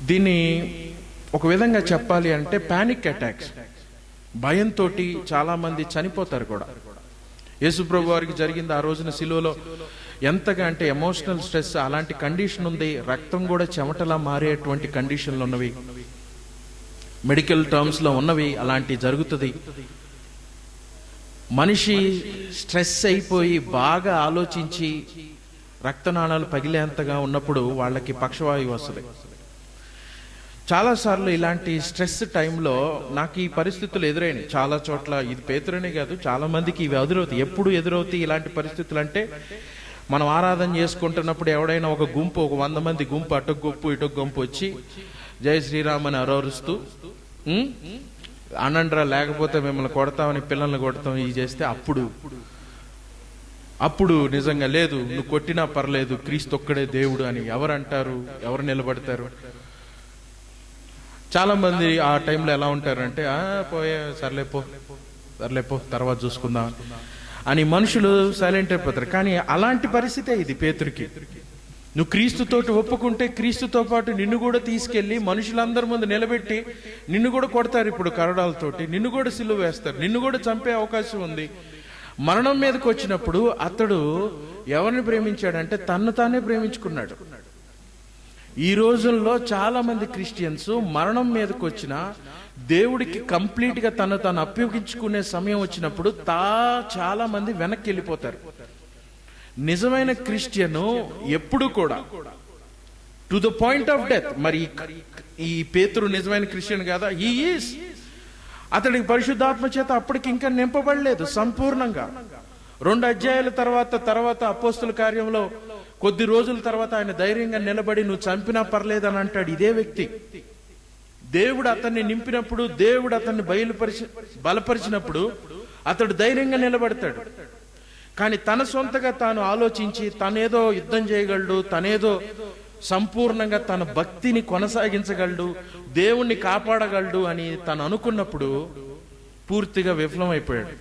దీన్ని ఒక విధంగా చెప్పాలి అంటే పానిక్ అటాక్స్. భయంతో చాలా మంది చనిపోతారు కూడా. యేసుప్రభు వారికి జరిగింది ఆ రోజున సిలువలో ఎంతగా అంటే ఎమోషనల్ స్ట్రెస్, అలాంటి కండిషన్ ఉంది. రక్తం కూడా చెమటలా మారేటువంటి కండిషన్లు ఉన్నవి, మెడికల్ టర్మ్స్ లో ఉన్నవి. అలాంటి జరుగుతుంది. మనిషి స్ట్రెస్ అయిపోయి బాగా ఆలోచించి రక్తనాళాలు పగిలేంతగా ఉన్నప్పుడు వాళ్ళకి పక్షవాయువు వస్తుంది. చాలాసార్లు ఇలాంటి స్ట్రెస్ టైంలో నాకు ఈ పరిస్థితులు ఎదురైనాయి చాలా చోట్ల. ఇది పేతురనే కాదు, చాలా మందికి ఇవి ఎదురవుతాయి. ఎప్పుడు ఎదురవుతాయి ఇలాంటి పరిస్థితులు అంటే, మనం ఆరాధన చేసుకుంటున్నప్పుడు ఎవడైనా ఒక గుంపు, ఒక 100 మంది గుంపు, అటొక గుంపు ఇటొక గుంపు వచ్చి జై శ్రీరామ్ అని అరోరుస్తూ అనండ్రా లేకపోతే మిమ్మల్ని కొడతామని పిల్లల్ని కొడతాం ఇది చేస్తే అప్పుడు నిజంగా లేదు, నువ్వు కొట్టినా పర్లేదు, క్రీస్తు ఒక్కడే దేవుడు అని ఎవరు అంటారు? ఎవరు నిలబడతారు? చాలా మంది ఆ టైంలో ఎలా ఉంటారంటే, సర్లే పో తర్వాత చూసుకుందాం అని మనుషులు సైలెంట్ అయిపోతారు. కానీ అలాంటి పరిస్థితే ఇది పేతురికి. నువ్వు క్రీస్తుతోటి ఒప్పుకుంటే క్రీస్తుతో పాటు నిన్ను కూడా తీసుకెళ్లి మనుషులందరి ముందు నిలబెట్టి నిన్ను కూడా కొడతారు. ఇప్పుడు కరడాలతోటి నిన్ను కూడా సిలువ వేస్తారు, నిన్ను కూడా చంపే అవకాశం ఉంది. మరణం మీదకి వచ్చినప్పుడు అతడు ఎవరిని ప్రేమించాడంటే తన్ను తానే ప్రేమించుకున్నాడు. ఈ రోజుల్లో చాలా మంది క్రిస్టియన్స్ మరణం మీదకి వచ్చిన దేవుడికి కంప్లీట్ గా తను అప్పగించుకునే సమయం వచ్చినప్పుడు చాలా మంది వెనక్కి వెళ్ళిపోతారు. నిజమైన క్రిస్టియన్ ఎప్పుడు కూడా to the point of death. మరి ఈ పేతురు నిజమైన క్రిస్టియన్ కాదా? He is. అతడికి పరిశుద్ధాత్మ చేత అప్పటికి ఇంకా నింపబడలేదు సంపూర్ణంగా. 2 అధ్యాయాల తర్వాత అపోస్తుల కార్యంలో కొద్ది రోజుల తర్వాత ఆయన ధైర్యంగా నిలబడి నువ్వు చంపినా పర్లేదని అంటాడు. ఇదే వ్యక్తి దేవుడు అతన్ని నింపినప్పుడు, దేవుడు అతన్ని బలపరిచినప్పుడు అతడు ధైర్యంగా నిలబడతాడు. కానీ తన సొంతగా తాను ఆలోచించి తనేదో యుద్ధం చేయగలడు, తనేదో సంపూర్ణంగా తన భక్తిని కొనసాగించగలడు, దేవుణ్ణి కాపాడగలడు అని తను అనుకున్నప్పుడు పూర్తిగా విఫలమైపోయాడు.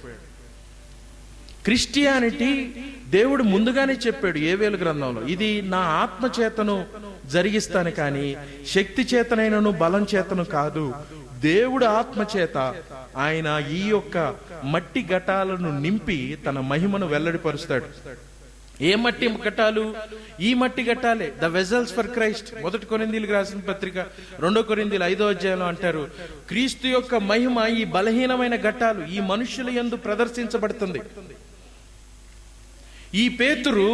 క్రిస్టియానిటీ దేవుడు ముందుగానే చెప్పాడు యోవేలు గ్రంథంలో, ఇది నా ఆత్మ చేతను జరిగిస్తాను కానీ శక్తి చేతనైనను బలం చేతను కాదు. దేవుడు ఆత్మ చేత ఆయన ఈ యొక్క మట్టి ఘటాలను నింపి తన మహిమను వెల్లడిపరుస్తాడు. ఏ మట్టి ఘటాలు? ఈ మట్టి ఘటాలే, ద వెజల్స్ ఫర్ క్రైస్ట్. 1 కొరింథీయులకు రాసిన పత్రిక 2 కొరింథీయులు 5వ అధ్యాయంలో అంటారు, క్రీస్తు యొక్క మహిమ ఈ బలహీనమైన ఘటాలు ఈ మనుషుల యందు ప్రదర్శించబడుతుంది. ఈ పేతురు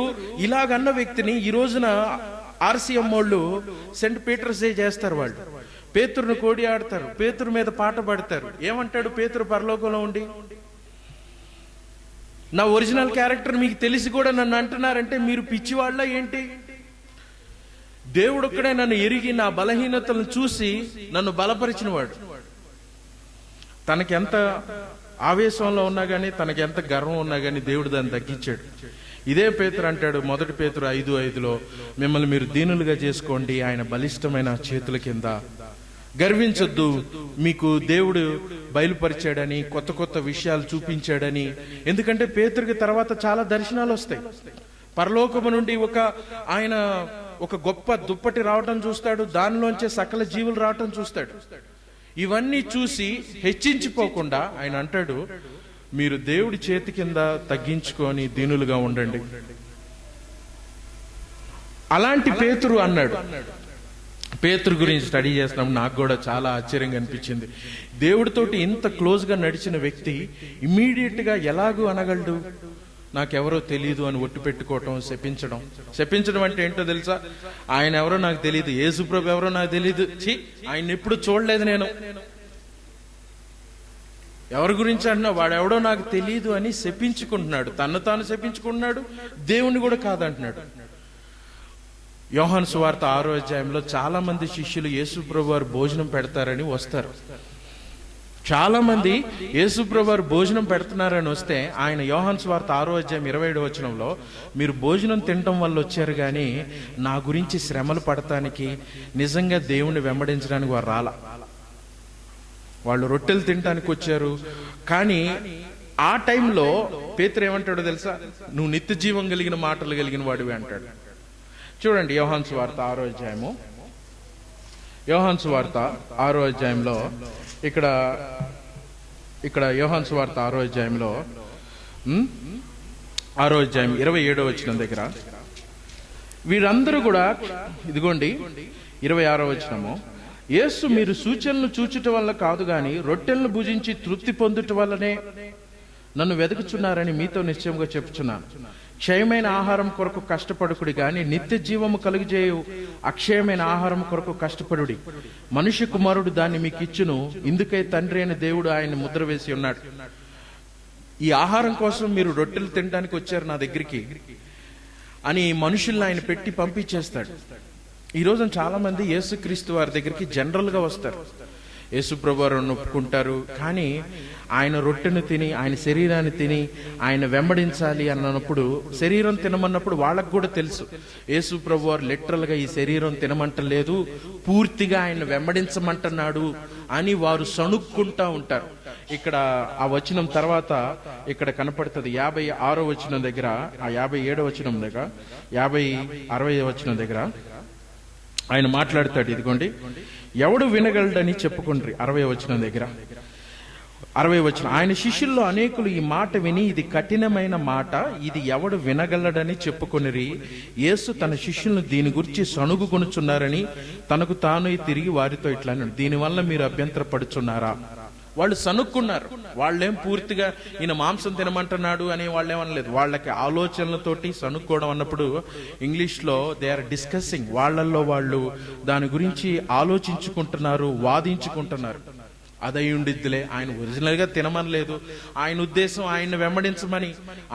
ఇలాగన్న వ్యక్తిని ఈ రోజున ఆర్సీఎం వాళ్ళు సెంట్ పీటర్స్ డే చేస్తారు. వాళ్ళు పేతురును కోడి ఆడతారు, పేతురు మీద పాట పాడతారు. ఏమంటాడు పేతురు పరలోకంలో ఉండి? నా ఒరిజినల్ క్యారెక్టర్ మీకు తెలిసి కూడా నన్ను అంటున్నారంటే మీరు పిచ్చివాళ్ళ ఏంటి? దేవుడు ఒక్కడే నన్ను ఎరిగి నా బలహీనతలను చూసి నన్ను బలపరిచిన వాడు. తనకెంత ఆవేశంలో ఉన్నా గానీ, తనకెంత గర్వం ఉన్నా గానీ దేవుడు దాన్ని తగ్గించాడు. ఇదే పేతురు అంటాడు 1 పేతురు 5:5లో, మిమ్మల్ని మీరు దీనులుగా చేసుకోండి ఆయన బలిష్టమైన చేతుల కింద, గర్వించొద్దు, మీకు దేవుడు బయలుపరిచాడని, కొత్త విషయాలు చూపించాడని. ఎందుకంటే పేతురుకి తర్వాత చాలా దర్శనాలు వస్తాయి. పరలోకము నుండి ఆయన ఒక గొప్ప దుప్పటి రావటం చూస్తాడు, దానిలోంచే సకల జీవులు రావటం చూస్తాడు. ఇవన్నీ చూసి హెచ్చించిపోకుండా ఆయన అంటాడు, మీరు దేవుడి చేతి కింద తగ్గించుకొని దీనులుగా ఉండండి. అలాంటి పేతురు అన్నాడు. పేతురు గురించి స్టడీ చేసినప్పుడు నాకు కూడా చాలా ఆశ్చర్యంగా అనిపించింది. దేవుడితోటి ఇంత క్లోజ్ గా నడిచిన వ్యక్తి ఇమ్మీడియట్ గా ఎలాగూ అనగలడు, నాకెవరో తెలియదు అని ఒట్టు పెట్టుకోవటం, శపించడం అంటే ఏంటో తెలుసా? ఆయన ఎవరో నాకు తెలియదు, యేసుప్రభు ఎవరో నాకు తెలియదు, ఆయన ఎప్పుడు చూడలేదు నేను, ఎవరి గురించి అంటున్నా వాడెవడో నాకు తెలియదు అని శపించుకుంటున్నాడు. తను తాను శపించుకుంటున్నాడు, దేవుణ్ణి కూడా కాదంటున్నాడు. యోహాను సువార్త 6వ అధ్యాయంలో చాలా మంది శిష్యులు యేసుప్రభు వారు భోజనం పెడతారని వస్తారు. చాలా మంది యేసుప్రభు వారు భోజనం పెడుతున్నారని వస్తే ఆయన యోహాను సువార్త 6వ అధ్యాయం 27వ వచనంలో, మీరు భోజనం తినటం వల్ల వచ్చారు కానీ నా గురించి శ్రమలు పడటానికి, నిజంగా దేవుణ్ణి వెంబడించడానికి వారు రాలా. వాళ్ళు రొట్టెలు తినడానికి వచ్చారు. కానీ ఆ టైంలో పేతురు ఏమంటాడో తెలుసా? నువ్వు నిత్య జీవం కలిగిన మాటలు కలిగిన వాడివి అంటాడు. చూడండి యోహాను సువార్త 6వ అధ్యాయము, యోహాను సువార్త 6వ అధ్యాయంలో ఇక్కడ యోహాను సువార్త 6వ అధ్యాయంలో 6వ అధ్యాయం 27వ వచనం దగ్గర వీరందరూ కూడా, ఇదిగోండి 26వ వచనము, యేసు మీరు సూచనలు చూచుట వల్ల కాదు గాని రొట్టెలను భుజించి తృప్తి పొందుట వల్లనే నన్ను వెతుకుచున్నారని మీతో నిశ్చయంగా చెప్పుచున్నాను. క్షయమైన ఆహారం కొరకు కష్టపడుకుడి గాని నిత్య జీవము కలుగజేయు అక్షయమైన ఆహారం కొరకు కష్టపడుడి. మనుష్య కుమారుడు దాన్ని మీకు ఇచ్చును, ఇందుకై తండ్రి అయిన దేవుడు ఆయన ముద్ర వేసి ఉన్నాడు. ఈ ఆహారం కోసం మీరు రొట్టెలు తినడానికి వచ్చారు నా దగ్గరికి అని మనుషుల్ని ఆయన పెట్టి పంపించేస్తాడు. ఈ రోజున చాలా మంది యేసుక్రీస్తు వారి దగ్గరికి జనరల్ గా వస్తారు, యేసుప్రభు వారిని ఒప్పుకుంటారు, కానీ ఆయన రొట్టెను తిని, ఆయన శరీరాన్ని తిని ఆయన వెంబడించాలి అన్నప్పుడు, శరీరం తినమన్నప్పుడు వాళ్ళకు కూడా తెలుసు యేసుప్రభు వారు లిటరల్ గా ఈ శరీరం తినమంటలేదు, పూర్తిగా ఆయన వెంబడించమంటున్నాడు అని వారు సణుక్కుంటా ఉంటారు. ఇక్కడ ఆ వచనం తర్వాత ఇక్కడ కనపడుతుంది 56వ వచనం దగ్గర, ఆ 57వ వచనం దగ్గర, 60వ వచనం దగ్గర ఆయన మాట్లాడతాడు. ఇదిగోండి, ఎవడు వినగలడని చెప్పుకుండ్రి. 60వ వచనం దగ్గర, 60వ వచనం, ఆయన శిష్యుల్లో అనేకులు ఈ మాట విని ఇది కఠినమైన మాట, ఇది ఎవడు వినగలడని చెప్పుకొనిరి. యేసు తన శిష్యులను దీని గురించి సణుగుకొనుచున్నారని తనకు తాను తిరిగి వారితో ఇట్లా అన్నాడు, దీనివల్ల మీరు అభ్యంతరపడుచున్నారా? వాళ్ళు సనుక్కున్నారు. వాళ్ళేం పూర్తిగా ఈయన మాంసం తినమంటున్నాడు అని వాళ్ళేమనలేదు. వాళ్ళకి ఆలోచనలతోటి సనుక్కోవడం అన్నప్పుడు ఇంగ్లీష్లో దే ఆర్ డిస్కసింగ్, వాళ్ళల్లో వాళ్ళు దాని గురించి ఆలోచించుకుంటున్నారు, వాదించుకుంటున్నారు. అదై ఉండిద్దిలే, ఆయన ఒరిజినల్ గా తినమనలేదు, ఆయన ఉద్దేశం ఆయన్ని వెంబడించమని,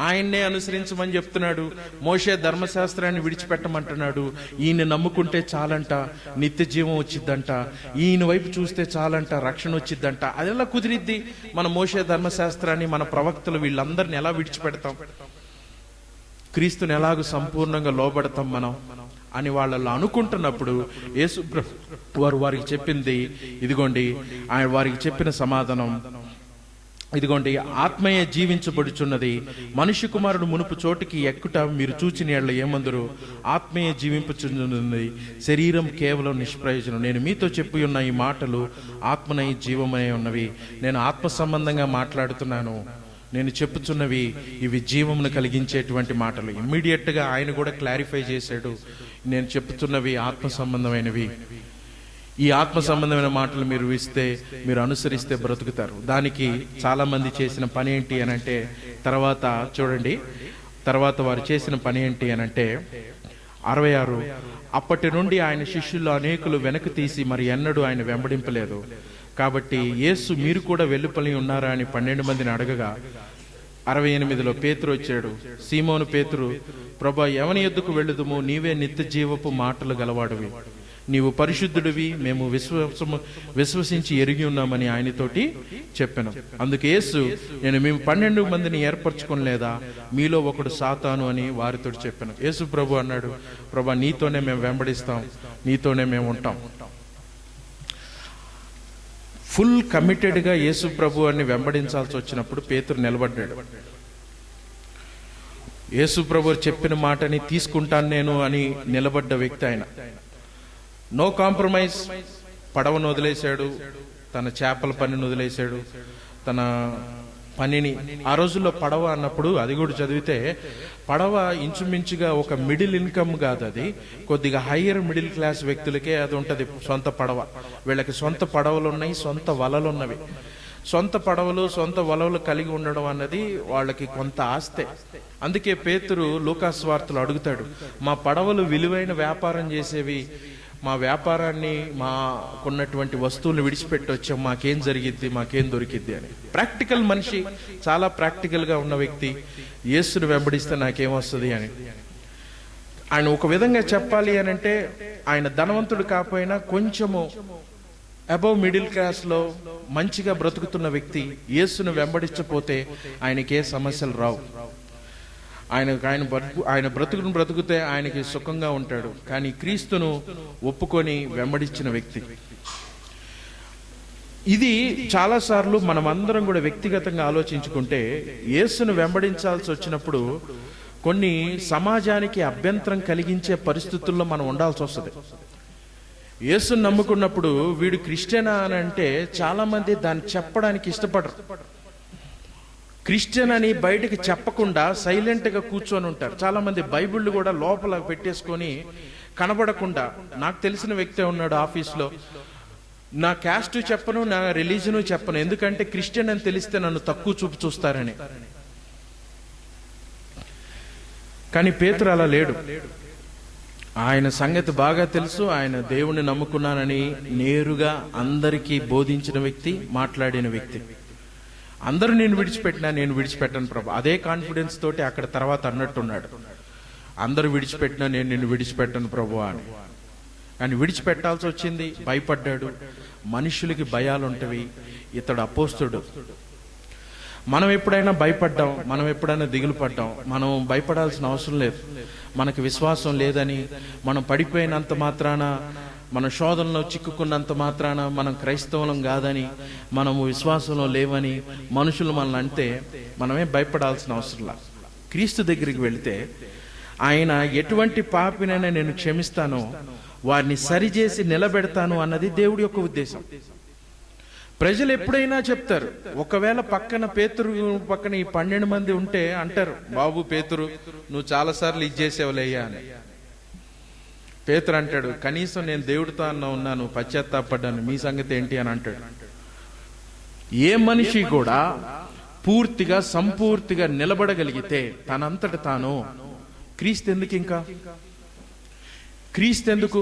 ఆయన్నే అనుసరించమని చెప్తున్నాడు. మోషే ధర్మశాస్త్రాన్ని విడిచిపెట్టమంటున్నాడు, ఈయన నమ్ముకుంటే చాలంట నిత్య జీవం వచ్చిద్దంట, ఈయన వైపు చూస్తే చాలంట రక్షణ వచ్చిద్దంట. అదెలా కుదిరిద్ది? మన మోషే ధర్మశాస్త్రాన్ని, మన ప్రవక్తలు వీళ్ళందరిని ఎలా విడిచిపెడతాం? క్రీస్తుని ఎలాగూ సంపూర్ణంగా లోబడతాం మనం అని వాళ్ళలో అనుకుంటున్నప్పుడు యేసు వారు వారికి చెప్పింది ఇదిగోండి, ఆయన వారికి చెప్పిన సమాధానం ఇదిగోండి, ఆత్మయే జీవించబడుచున్నది, మనుష్య కుమారుడు మునుపు చోటికి ఎక్కుట మీరు చూచిన ఎడల ఏమందరు? ఆత్మయే జీవింపుచున్నది, శరీరం కేవలం నిష్ప్రయోజనం. నేను మీతో చెప్పి ఉన్న ఈ మాటలు ఆత్మనై జీవమై ఉన్నవి. నేను ఆత్మ సంబంధంగా మాట్లాడుతున్నాను, నేను చెప్పుచున్నవి ఇవి జీవమును కలిగించేటువంటి మాటలు. ఇమ్మీడియట్ గా ఆయన కూడా క్లారిఫై చేశాడు, నేను చెప్పుతున్నవి ఆత్మ సంబంధమైనవి. ఈ ఆత్మ సంబంధమైన మాటలు మీరు ఇస్తే, మీరు అనుసరిస్తే బ్రతుకుతారు. దానికి చాలా మంది చేసిన పని ఏంటి అని అంటే, తర్వాత చూడండి, తర్వాత వారు చేసిన పని ఏంటి అని అంటే 66, అప్పటి నుండి ఆయన శిష్యుల్లో అనేకులు వెనక్కి తీసి మరి ఎన్నడూ ఆయన వెంబడింపలేదు. కాబట్టి యేసు మీరు కూడా వెలుపలి ఉన్నారా అని 12 మందిని అడగగా 68లో పేతురు వచ్చాడు. సీమోను పేతురు, ప్రభా ఎవని యొద్దకు వెళ్ళుదుము? నీవే నిత్య జీవపు మాటలు గలవాడివి, నీవు పరిశుద్ధుడివి, మేము విశ్వసించి ఎరిగి ఉన్నామని ఆయనతోటి చెప్పాను. అందుకు యేసు, నేను మేము 12 మందిని ఏర్పరచుకోలేదా? మీలో ఒకడు సాతాను అని వారితో చెప్పాను. యేసు ప్రభు అన్నాడు, ప్రభా నీతోనే మేము వెంబడిస్తాం, నీతోనే మేము ఉంటాం. ఫుల్ కమిటెడ్గా యేసు ప్రభు అని వెంబడించాల్సి వచ్చినప్పుడు పేతురు నిలబడ్డాడు. యేసు ప్రభు చెప్పిన మాటని తీసుకుంటాను నేను అని నిలబడ్డ వ్యక్తి ఆయన. No compromise. పడవను వదిలేశాడు, తన చేపల పనిని వదిలేశాడు, తన పనిని. ఆ రోజుల్లో పడవ అన్నప్పుడు అది కూడా చదివితే, పడవ ఇంచుమించుగా ఒక మిడిల్ ఇన్కమ్ కాదు, అది కొద్దిగా హయ్యర్ మిడిల్ క్లాస్ వ్యక్తులకే అది ఉంటది సొంత పడవ. వీళ్ళకి సొంత పడవలు ఉన్నాయి, సొంత వలలు ఉన్నవి. సొంత పడవలు సొంత వలవలు కలిగి ఉండడం అన్నది వాళ్ళకి కొంత ఆస్తే. అందుకే పేతురు లూకాసు వార్తలు అడుగుతాడు, మా పడవలు విలువైన వ్యాపారం చేసేవి, మా వ్యాపారాన్ని మాకున్నటువంటి వస్తువులను విడిచిపెట్టి వచ్చాం, మాకేం జరిగిద్ది, మాకేం దొరికిద్ది అని. ప్రాక్టికల్ మనిషి, చాలా ప్రాక్టికల్గా ఉన్న వ్యక్తి, యేసును వెంబడిస్తే నాకేమొస్తుంది అని. ఆయన ఒక విధంగా చెప్పాలి అని అంటే ఆయన ధనవంతుడు కాకపోయినా కొంచెము అబవ్ మిడిల్ క్లాస్లో మంచిగా బ్రతుకుతున్న వ్యక్తి యేసును వెంబడించకపోతే ఆయనకి ఏ సమస్యలు రావు. ఆయన బ్రతుకుతే ఆయనకి సుఖంగా ఉంటాడు. కానీ క్రీస్తును ఒప్పుకొని వెంబడించిన వ్యక్తి. ఇది చాలాసార్లు మనం అందరం కూడా వ్యక్తిగతంగా ఆలోచించుకుంటే యేసును వెంబడించాల్సి వచ్చినప్పుడు కొన్ని సమాజానికి అభ్యంతరం కలిగించే పరిస్థితుల్లో మనం ఉండాల్సి వస్తుంది. యేసును నమ్ముకున్నప్పుడు వీడు క్రిస్టియనా అని అంటే చాలా మంది దాన్ని చెప్పడానికి ఇష్టపడరు. క్రిస్టియన్ అని బయటకు చెప్పకుండా సైలెంట్గా కూర్చొని ఉంటారు. చాలా మంది బైబిళ్ళు కూడా లోపల పెట్టేసుకొని కనబడకుండా. నాకు తెలిసిన వ్యక్తి ఉన్నాడు ఆఫీస్లో, నా క్యాస్ట్ చెప్పను, నా రిలీజను చెప్పను, ఎందుకంటే క్రిస్టియన్ అని తెలిస్తే నన్ను తక్కువ చూపు చూస్తారని. కానీ పేతురు అలా లేడు. ఆయన సంగతి బాగా తెలుసు. ఆయన దేవుణ్ణి నమ్ముకున్నానని నేరుగా అందరికీ బోధించిన వ్యక్తి, మాట్లాడిన వ్యక్తి. అందరూ నేను విడిచిపెట్టను ప్రభు, అదే కాన్ఫిడెన్స్ తోటి అక్కడ తర్వాత అన్నట్టున్నాడు, అందరూ విడిచిపెట్టినా నేను నిన్ను విడిచిపెట్టను ప్రభు అని. కానీ విడిచిపెట్టాల్సి వచ్చింది, భయపడ్డాడు. మనుషులకి భయాలు ఉంటవి. ఇతడు అపోస్తుడు. మనం ఎప్పుడైనా భయపడ్డాం, మనం ఎప్పుడైనా దిగులు పడ్డాం, మనం భయపడాల్సిన అవసరం లేదు. మనకు విశ్వాసం లేదని, మనం పడిపోయినంత మాత్రాన, మన శోధనలో చిక్కుకున్నంత మాత్రాన మనం క్రైస్తవులం కాదని, మనము విశ్వాసంలో లేవని మనుషులు మనల్ని అంటే మనమే భయపడాల్సిన అవసరంలా. క్రీస్తు దగ్గరికి వెళితే ఆయన ఎటువంటి పాపినైనా నేను క్షమిస్తానో వారిని సరిచేసి నిలబెడతాను అన్నది దేవుడి యొక్క ఉద్దేశం. ప్రజలు ఎప్పుడైనా చెప్తారు, ఒకవేళ పేతురు పక్కన ఈ 12 మంది ఉంటే అంటారు, బాబు పేతురు నువ్వు చాలాసార్లు ఇది చేసేవలయ్యా అని. పేతురు అంటాడు, కనీసం నేను దేవుడితో ఉన్నాను, పశ్చాత్తాపడ్డాను, మీ సంగతి ఏంటి అని అంటాడు. ఏ మనిషి కూడా పూర్తిగా సంపూర్తిగా నిలబడగలిగితే తనంతట తాను, క్రీస్తు ఎందుకు, ఇంకా క్రీస్తు ఎందుకు,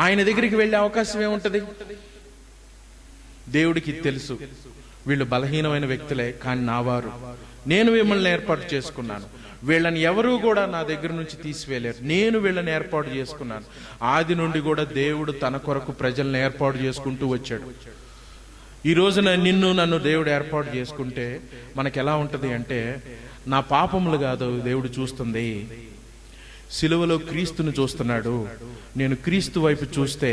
ఆయన దగ్గరికి వెళ్ళే అవకాశం ఏముంటది? దేవుడికి తెలుసు వీళ్ళు బలహీనమైన వ్యక్తులే, కానీ నా వారు, నేను మిమ్మల్ని ఏర్పాటు చేసుకున్నాను, వీళ్ళని ఎవరూ కూడా నా దగ్గర నుంచి తీసివేయలేరు, నేను వీళ్ళని ఏర్పాటు చేసుకున్నాను. ఆది నుండి కూడా దేవుడు తన కొరకు ప్రజల్ని ఏర్పాటు చేసుకుంటూ వచ్చాడు. ఈ రోజున నన్ను దేవుడు ఏర్పాటు చేసుకుంటే మనకి ఎలా ఉంటది అంటే, నా పాపములు కాదు దేవుడు చూస్తుంది, సిలువలో క్రీస్తుని చూస్తున్నాడు. నేను క్రీస్తు వైపు చూస్తే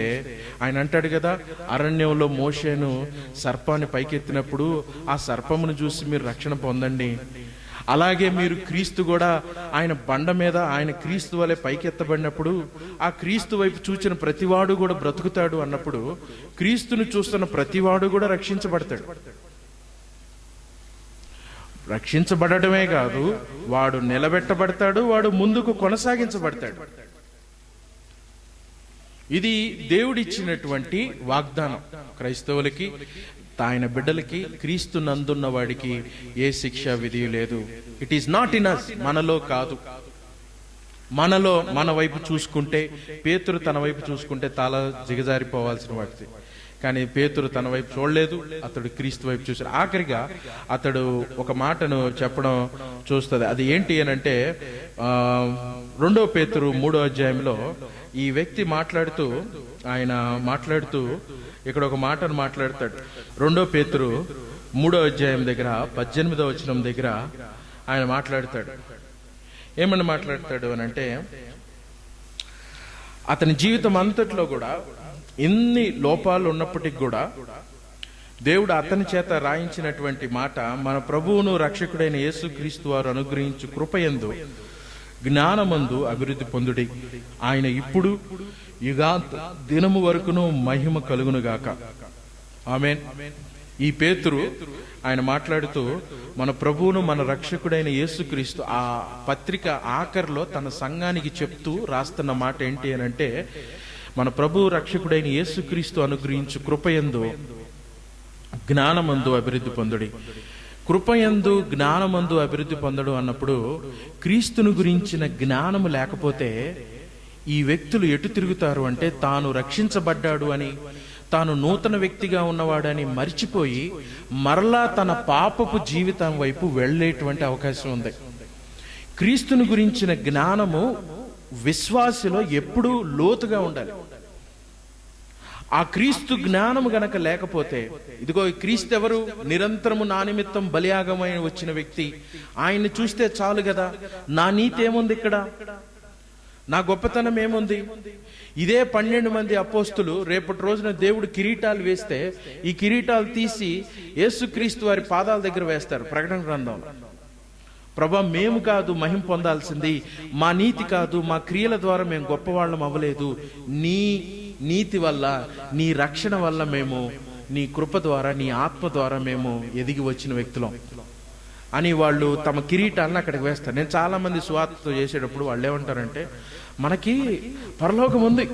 ఆయన అంటాడు కదా, అరణ్యంలో మోషేను సర్పాన్ని పైకెత్తినప్పుడు ఆ సర్పమును చూసి మీరు రక్షణ పొందండి. అలాగే మీరు క్రీస్తు కూడా ఆయన బండ మీద ఆయన క్రీస్తు వలె పైకెత్తబడినప్పుడు ఆ క్రీస్తు వైపు చూచిన ప్రతివాడు కూడా బ్రతుకుతాడు అన్నప్పుడు క్రీస్తును చూస్తున్న ప్రతివాడు కూడా రక్షించబడతాడు. రక్షించబడటమే కాదు, వాడు నిలబెట్టబడతాడు, వాడు ముందుకు కొనసాగించబడతాడు. ఇది దేవుడిచ్చినటువంటి వాగ్దానం క్రైస్తవులకి, ఆయన బిడ్డలకి. క్రీస్తు నందున్న వాడికి ఏ శిక్ష విధి లేదు. It is not in us, మనలో కాదు. మనలో మన వైపు చూసుకుంటే, పేతురు తన వైపు చూసుకుంటే తల దిగజారిపోవాల్సిన వాడిది. కానీ పేతురు తన వైపు చూడలేదు, అతడు క్రీస్తు వైపు చూశాడు. ఆఖరిగా అతడు ఒక మాటను చెప్పడం చూస్తుంది. అది ఏంటి అని అంటే, 2 పేతురు 3వ అధ్యాయంలో ఈ వ్యక్తి మాట్లాడుతూ ఇక్కడ ఒక మాటను మాట్లాడతాడు. 2 పేతురు 3వ అధ్యాయం దగ్గర 18వ వచనం దగ్గర ఆయన మాట్లాడతాడు. ఏమని మాట్లాడతాడు అని అంటే, అతని జీవితం అంతట్లో కూడా ఎన్ని లోపాలు ఉన్నప్పటికీ కూడా దేవుడు అతని చేత రాయించినటువంటి మాట, మన ప్రభువును రక్షకుడైన యేసుక్రీస్తు వారు అనుగ్రహించు కృపయందు జ్ఞానమందు అభివృద్ధి పొందుడి, ఆయన ఇప్పుడు యుగాంత దినము వరకును మహిమ కలుగునుగాక. ఆమేన్. ఈ పేతురు ఆయన మాట్లాడుతూ మన ప్రభువును మన రక్షకుడైన యేసుక్రీస్తు ఆ పత్రిక ఆఖరిలో తన సంఘానికి చెప్తూ రాస్తున్న మాట ఏంటి అని అంటే, మన ప్రభు రక్షకుడైన యేసుక్రీస్తు అనుగ్రహించు కృపయందు జ్ఞానమందు అభివృద్ధి పొందుడి. కృపయందు జ్ఞానమందు అభివృద్ధి పొందడం అన్నప్పుడు క్రీస్తును గురించిన జ్ఞానము లేకపోతే ఈ వ్యక్తులు ఎటు తిరుగుతారు అంటే తాను రక్షించబడ్డాడు అని, తాను నూతన వ్యక్తిగా ఉన్నవాడని మర్చిపోయి మరలా తన పాపపు జీవితం వైపు వెళ్ళేటువంటి అవకాశం ఉంది. క్రీస్తును గురించిన జ్ఞానము విశ్వాసిలో ఎప్పుడూ లోతుగా ఉండాలి. ఆ క్రీస్తు జ్ఞానము గనక లేకపోతే, ఇదిగో క్రీస్తు ఎవరు? నిరంతరము నా నిమిత్తం బలియాగమై వచ్చిన వ్యక్తి. ఆయన్ని చూస్తే చాలు కదా, నా నీతి ఏముంది ఇక్కడ, నా గొప్పతనం ఏముంది? ఇదే 12 మంది అపోస్తులు రేపటి రోజున దేవుడు కిరీటాలు వేస్తే ఈ కిరీటాలు తీసి యేసుక్రీస్తు వారి పాదాల దగ్గర వేస్తారు. ప్రకటన గ్రంథంలో, ప్రభా మేము కాదు మహిమ పొందాల్సింది, మా నీతి కాదు, మా క్రియల ద్వారా మేము గొప్పవాళ్ళం అవ్వలేదు, నీ నీతి వల్ల, నీ రక్షణ వల్ల మేము, నీ కృప ద్వారా, నీ ఆత్మ ద్వారా మేము ఎదిగి వచ్చిన వ్యక్తులం అని వాళ్ళు తమ కిరీటాలను అక్కడికి వేస్తారు. నేను చాలా మంది సువార్తతో చేసేటప్పుడు వాళ్ళు ఏమంటారంటే, మనకి పరలోకం ఉంది,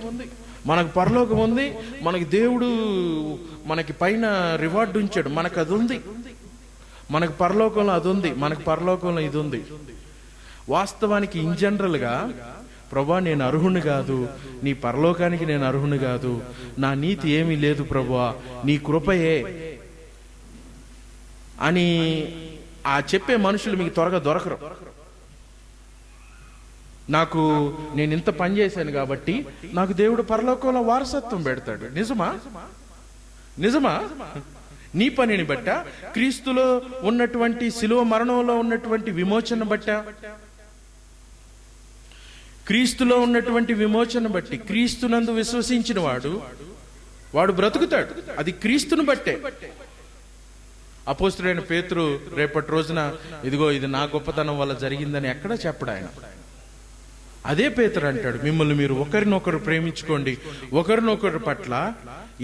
మనకు పరలోకం ఉంది, మనకి దేవుడు మనకి పైన రివార్డు ఉంచాడు, మనకు అది ఉంది, మనకు పరలోకంలో అది ఉంది, మనకు పరలోకంలో ఇది ఉంది. వాస్తవానికి ఇన్ జనరల్గా, ప్రభా నేను అర్హుని కాదు, నీ పరలోకానికి నేను అర్హుని కాదు, నా నీతి ఏమీ లేదు ప్రభా, నీ కృపయే అని ఆ చెప్పే మనుషులు మీకు త్వరగా దొరకరు. నాకు నేను ఇంత పని చేశాను కాబట్టి నాకు దేవుడు పరలోకంలో వారసత్వం పెడతాడు. నిజమా? నిజమా? నీ పనిని బట్ట, క్రీస్తులో ఉన్నటువంటి శిలువ మరణంలో ఉన్నటువంటి విమోచన బట్ట, క్రీస్తులో ఉన్నటువంటి విమోచన బట్టి, క్రీస్తునందు విశ్వసించిన వాడు బ్రతుకుతాడు. అది క్రీస్తును బట్టే. అపోస్తలుడైన పేతురు రేపటి రోజున ఇదిగో ఇది నా గొప్పతనం వల్ల జరిగిందని ఎక్కడ చెప్పడు ఆయన. అదే పేతురు అంటాడు, మిమ్మల్ని మీరు ఒకరినొకరు ప్రేమించుకోండి, ఒకరినొకరి పట్ల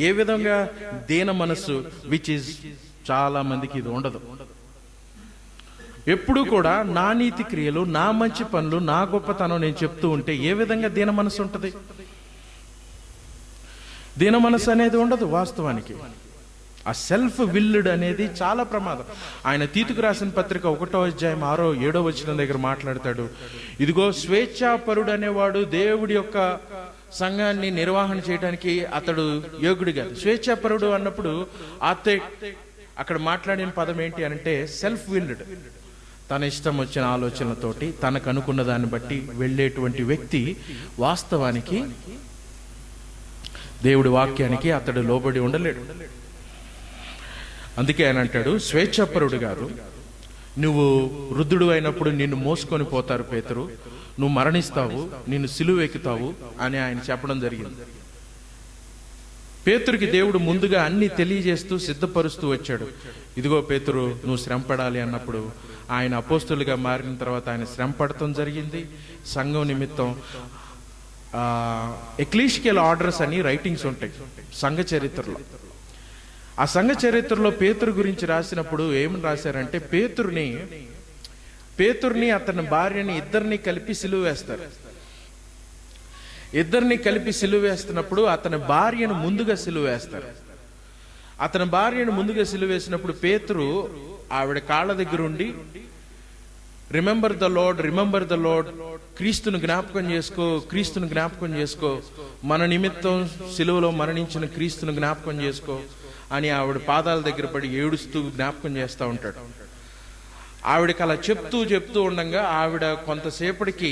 ఏ విధంగా దీన మనస్సు, విచ్ ఇస్ చాలా మందికి ఇది ఉండదు. ఎప్పుడు కూడా నా నీతి క్రియలు, నా మంచి పనులు, నా గొప్పతనం నేను చెప్తూ ఉంటే ఏ విధంగా దీన మనసు ఉంటుంది? దీన మనసు అనేది ఉండదు. వాస్తవానికి ఆ సెల్ఫ్ విల్డ్ అనేది చాలా ప్రమాదం. ఆయన తీతుకు రాసిన పత్రిక 1వ అధ్యాయం 6వ 7వ వచనం దగ్గర మాట్లాడతాడు, ఇదిగో స్వేచ్ఛాపరుడు అనేవాడు దేవుడి యొక్క సంఘాన్ని నిర్వహణ చేయడానికి అతడు యోగ్యుడు కాదు. స్వేచ్ఛాపరుడు అన్నప్పుడు అక్కడ మాట్లాడిన పదం ఏంటి అంటే సెల్ఫ్ విల్డ్. తన ఇష్టం వచ్చిన ఆలోచనలతోటి తనకు అనుకున్న దాన్ని బట్టి వెళ్ళేటువంటి వ్యక్తి వాస్తవానికి దేవుడి వాక్యానికి అతడు లోబడి ఉండలేడు. అందుకే ఆయన అంటాడు, స్వేచ్ఛాపరుడు కాదు, నువ్వు వృద్ధుడు అయినప్పుడు నిన్ను మోసుకొని పోతారు పేతురు, నువ్వు మరణిస్తావు, నిన్ను సిలువ ఎక్కుతావు అని ఆయన చెప్పడం జరిగింది. పేతురుకి దేవుడు ముందుగా అన్ని తెలియజేస్తూ సిద్ధపరుస్తూ వచ్చాడు. ఇదిగో పేతురు నువ్వు శ్రమ పడాలి అన్నప్పుడు ఆయన అపోస్తులుగా మారిన తర్వాత ఆయన శ్రమ పడటం జరిగింది. సంఘం నిమిత్తం ఎక్లీషియల్ ఆర్డర్స్ అని రైటింగ్స్ ఉంటాయి సంఘ చరిత్రలో. ఆ సంఘ చరిత్రలో పేతురు గురించి రాసినప్పుడు ఏమని రాశారంటే, పేతురుని అతని భార్యని ఇద్దరిని కలిపి సిలువ వేస్తారు. ఇద్దరిని కలిపి సిలువ వేస్తున్నప్పుడు అతని భార్యను ముందుగా సిలువ వేస్తారు. అతని భార్యను ముందుగా సిలువ వేసినప్పుడు పేతురు ఆవిడ కాళ్ళ దగ్గర ఉండి, remember the lord, remember the lord, క్రీస్తును జ్ఞాపకం చేసుకో, క్రీస్తును జ్ఞాపకం చేసుకో, మన నిమిత్తం సిలువలో మరణించిన క్రీస్తును జ్ఞాపకం చేసుకో అని ఆవిడ పాదాల దగ్గర పడి ఏడుస్తూ జ్ఞాపకం చేస్తూ ఉంటాడు. ఆవిడకి అలా చెప్తూ ఉండగా ఆవిడ కొంతసేపటికి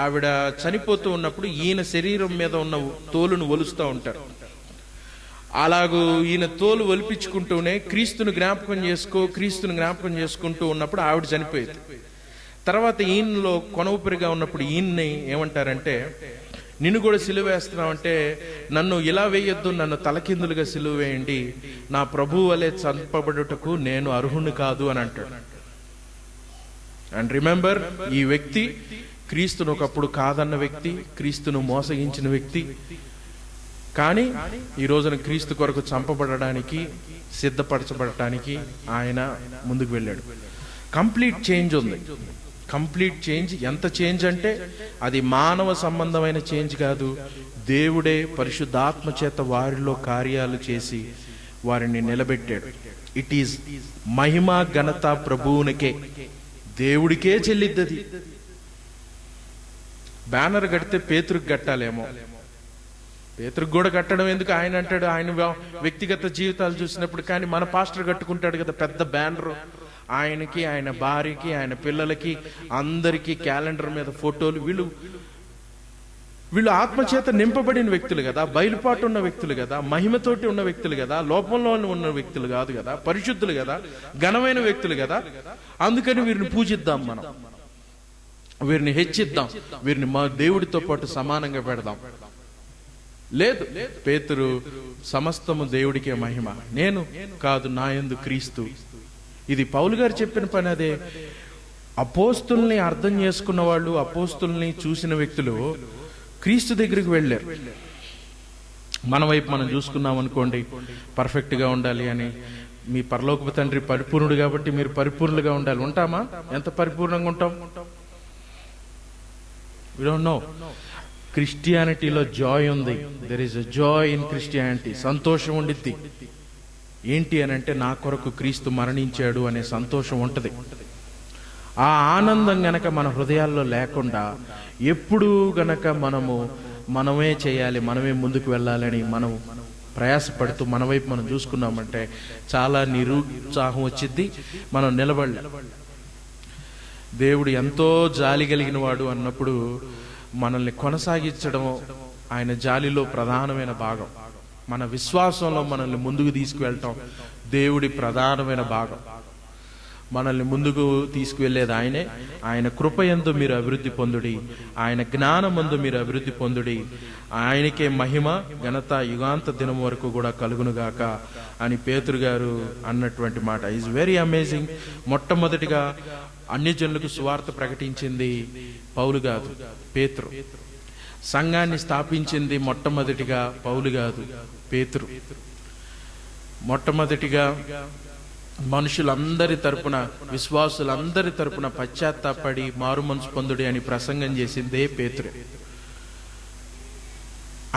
ఆవిడ చనిపోతూ ఉన్నప్పుడు ఈయన శరీరం మీద ఉన్న తోలును ఒలుస్తూ ఉంటారు. అలాగూ ఈయన తోలు ఒలిపించుకుంటూనే క్రీస్తును జ్ఞాపకం చేసుకో, క్రీస్తును జ్ఞాపకం చేసుకుంటూ ఉన్నప్పుడు ఆవిడ చనిపోయేది. తర్వాత ఈయనలో కొనవుపరిగా ఉన్నప్పుడు ఈయన్ని ఏమంటారంటే, నిన్ను కూడా సిలువ వేస్తున్నావంటే నన్ను ఇలా వేయొద్దు, నన్ను తలకిందులుగా సిలువ వేయండి, నా ప్రభువు వలె చంపబడుటకు నేను అర్హుని కాదు అని అంటాడు. అండ్ రిమెంబర్, ఈ వ్యక్తి క్రీస్తును ఒకప్పుడు కాదన్న వ్యక్తి, క్రీస్తును మోసగించిన వ్యక్తి, కానీ ఈ రోజున క్రీస్తు కొరకు చంపబడడానికి, సిద్ధపరచబడటానికి ఆయన ముందుకు వెళ్ళాడు. కంప్లీట్ చేంజ్ ఉంది. Complete change. ఎంత చేంజ్ అంటే అది మానవ సంబంధమైన చేంజ్ కాదు, దేవుడే పరిశుద్ధాత్మ చేత వారిలో కార్యాలు చేసి వారిని నిలబెట్టాడు. ఇట్ ఈజ్ మహిమ ఘనత ప్రభువునికే, దేవుడికే చెల్లిద్దది. బ్యానర్ కడితే పేతురుకి కట్టాలేమో, పేతురుకి కూడా కట్టడం ఎందుకు? ఆయన అంటాడు ఆయన వ్యక్తిగత జీవితాలు చూసినప్పుడు. కానీ మన పాస్టర్ కట్టుకుంటాడు కదా పెద్ద బ్యానరు, ఆయనకి, ఆయన భార్యకి, ఆయన పిల్లలకి, అందరికీ క్యాలెండర్ మీద ఫోటోలు. వీళ్ళు ఆత్మచేత నింపబడిన వ్యక్తులు కదా, బయలుపాటు ఉన్న వ్యక్తులు కదా, మహిమతోటి ఉన్న వ్యక్తులు కదా, లోపంలో ఉన్న వ్యక్తులు కాదు కదా, పరిశుద్ధులు కదా, ఘనమైన వ్యక్తులు కదా. అందుకని వీరిని పూజిద్దాం, మనం వీరిని హెచ్చిద్దాం, వీరిని మా దేవుడితో పాటు సమానంగా పెడదాం. లేదు, పేతురు సమస్తము దేవుడికే మహిమ, నేను కాదు, నా యందు క్రీస్తు. ఇది పౌలు గారు చెప్పిన పని అదే. అపోస్తుల్ని అర్థం చేసుకున్న వాళ్ళు, అపోస్తుల్ని చూసిన వ్యక్తులు క్రీస్తు దగ్గరికి వెళ్ళారు. మన వైపు మనం చూసుకున్నాం అనుకోండి, పర్ఫెక్ట్గా ఉండాలి అని. మీ పరలోకపు తండ్రి పరిపూర్ణుడు కాబట్టి మీరు పరిపూర్ణులుగా ఉండాలి. ఉంటామా? ఎంత పరిపూర్ణంగా ఉంటాం? We don't know. క్రిస్టియానిటీలో జాయ్ ఉంది. There is a Joy in Christianity. సంతోషం ఉండిద్ది. ఏంటి అని అంటే, నా కొరకు క్రీస్తు మరణించాడు అనే సంతోషం ఉంటది. ఆ ఆనందం గనక మన హృదయాల్లో లేకుండా, ఎప్పుడు గనక మనమే చేయాలి, మనమే ముందుకు వెళ్ళాలని మనం ప్రయాసపడుతూ మన వైపు మనం చూసుకున్నామంటే చాలా నిరుత్సాహం వచ్చిద్ది, మనం నిలబడలే. దేవుడు ఎంతో జాలి కలిగిన వాడు అన్నప్పుడు మనల్ని కొనసాగించడం ఆయన జాలిలో ప్రధానమైన భాగం. మన విశ్వాసంలో మనల్ని ముందుకు తీసుకువెళ్ళటం దేవుడి ప్రధానమైన భాగం. మనల్ని ముందుకు తీసుకువెళ్ళేది ఆయనే. ఆయన కృపయందు మీరు అభివృద్ధి పొందుడి, ఆయన జ్ఞానమందు మీరు అభివృద్ధి పొందుడి, ఆయనకే మహిమ ఘనత యుగాంత దినం వరకు కూడా కలుగునుగాక అని పేతురు గారు అన్నటువంటి మాట ఈజ్ వెరీ అమేజింగ్. మొట్టమొదటిగా అన్యజనులకు సువార్త ప్రకటించింది పౌలు కాదు, పేతురు. సంఘాన్ని స్థాపించింది మొట్టమొదటిగా పౌలు కాదు, పేతురు. మొట్టమొదటిగా మనుషులందరి తరపున, విశ్వాసులందరి తరపున పశ్చాత్తాపడి మారు మనసు పొందుడి అని ప్రసంగం చేసిందే పేతురే.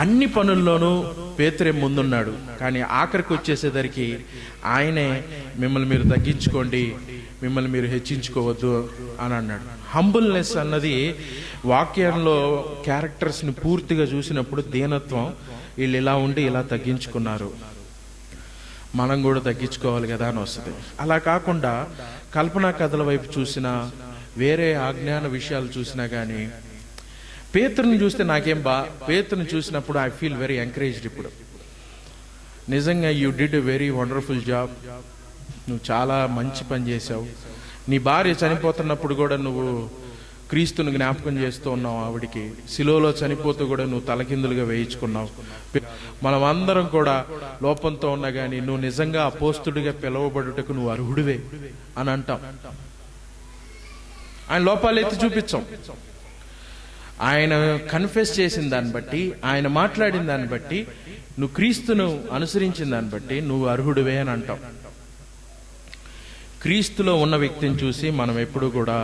అన్ని పనుల్లోనూ పేతురే ముందున్నాడు. కానీ ఆఖరికి వచ్చేసేసరికి ఆయనే మిమ్మల్ని మీరు తగ్గించుకోండి, మిమ్మల్ని మీరు హెచ్చించుకోవద్దు అని అన్నాడు. హంబుల్నెస్ అన్నది వాక్యంలో క్యారెక్టర్స్ని పూర్తిగా చూసినప్పుడు దీనత్వం. వీళ్ళు ఇలా ఉండి ఇలా తగ్గించుకున్నారు, మనం కూడా తగ్గించుకోవాలి కదా అని వస్తుంది. అలా కాకుండా కల్పనా కథల వైపు చూసినా, వేరే అజ్ఞాన విషయాలు చూసినా కానీ, పేతురుని చూస్తే పేతురుని చూసినప్పుడు ఐ ఫీల్ వెరీ ఎంకరేజ్డ్. ఇప్పుడు నిజంగా you did a very wonderful job. నువ్వు చాలా మంచి పని చేసావు. నీ భార్య చనిపోతున్నప్పుడు కూడా నువ్వు క్రీస్తుని జ్ఞాపకం చేస్తూ ఉన్నావు. ఆవిడికి శిలువలో చనిపోతూ కూడా నువ్వు తలకిందులుగా వేయించుకున్నావు. మనం అందరం కూడా లోపంతో ఉన్నా కానీ నువ్వు నిజంగా అపోస్తుడిగా పిలువబడుటకు నువ్వు అర్హుడివే అని అంటాం. ఆయన లోపాలు ఎత్తి చూపించాం. ఆయన కన్ఫెస్ చేసిన దాన్ని బట్టి, ఆయన మాట్లాడిన దాన్ని బట్టి, నువ్వు క్రీస్తును అనుసరించిన దాన్ని బట్టి నువ్వు అర్హుడివే అని అంటాం. క్రీస్తులో ఉన్న వ్యక్తిని చూసి మనం ఎప్పుడు కూడా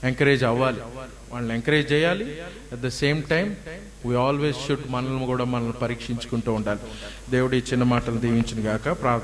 ఎంకరేజ్ అవ్వాలి, వాళ్ళని ఎంకరేజ్ చేయాలి. At the same time we always should మనల్ని పరీక్షించుకుంటూ ఉండాలి. దేవుడి చిన్న మాటలు దీవించును గాక. ప్రార్థన.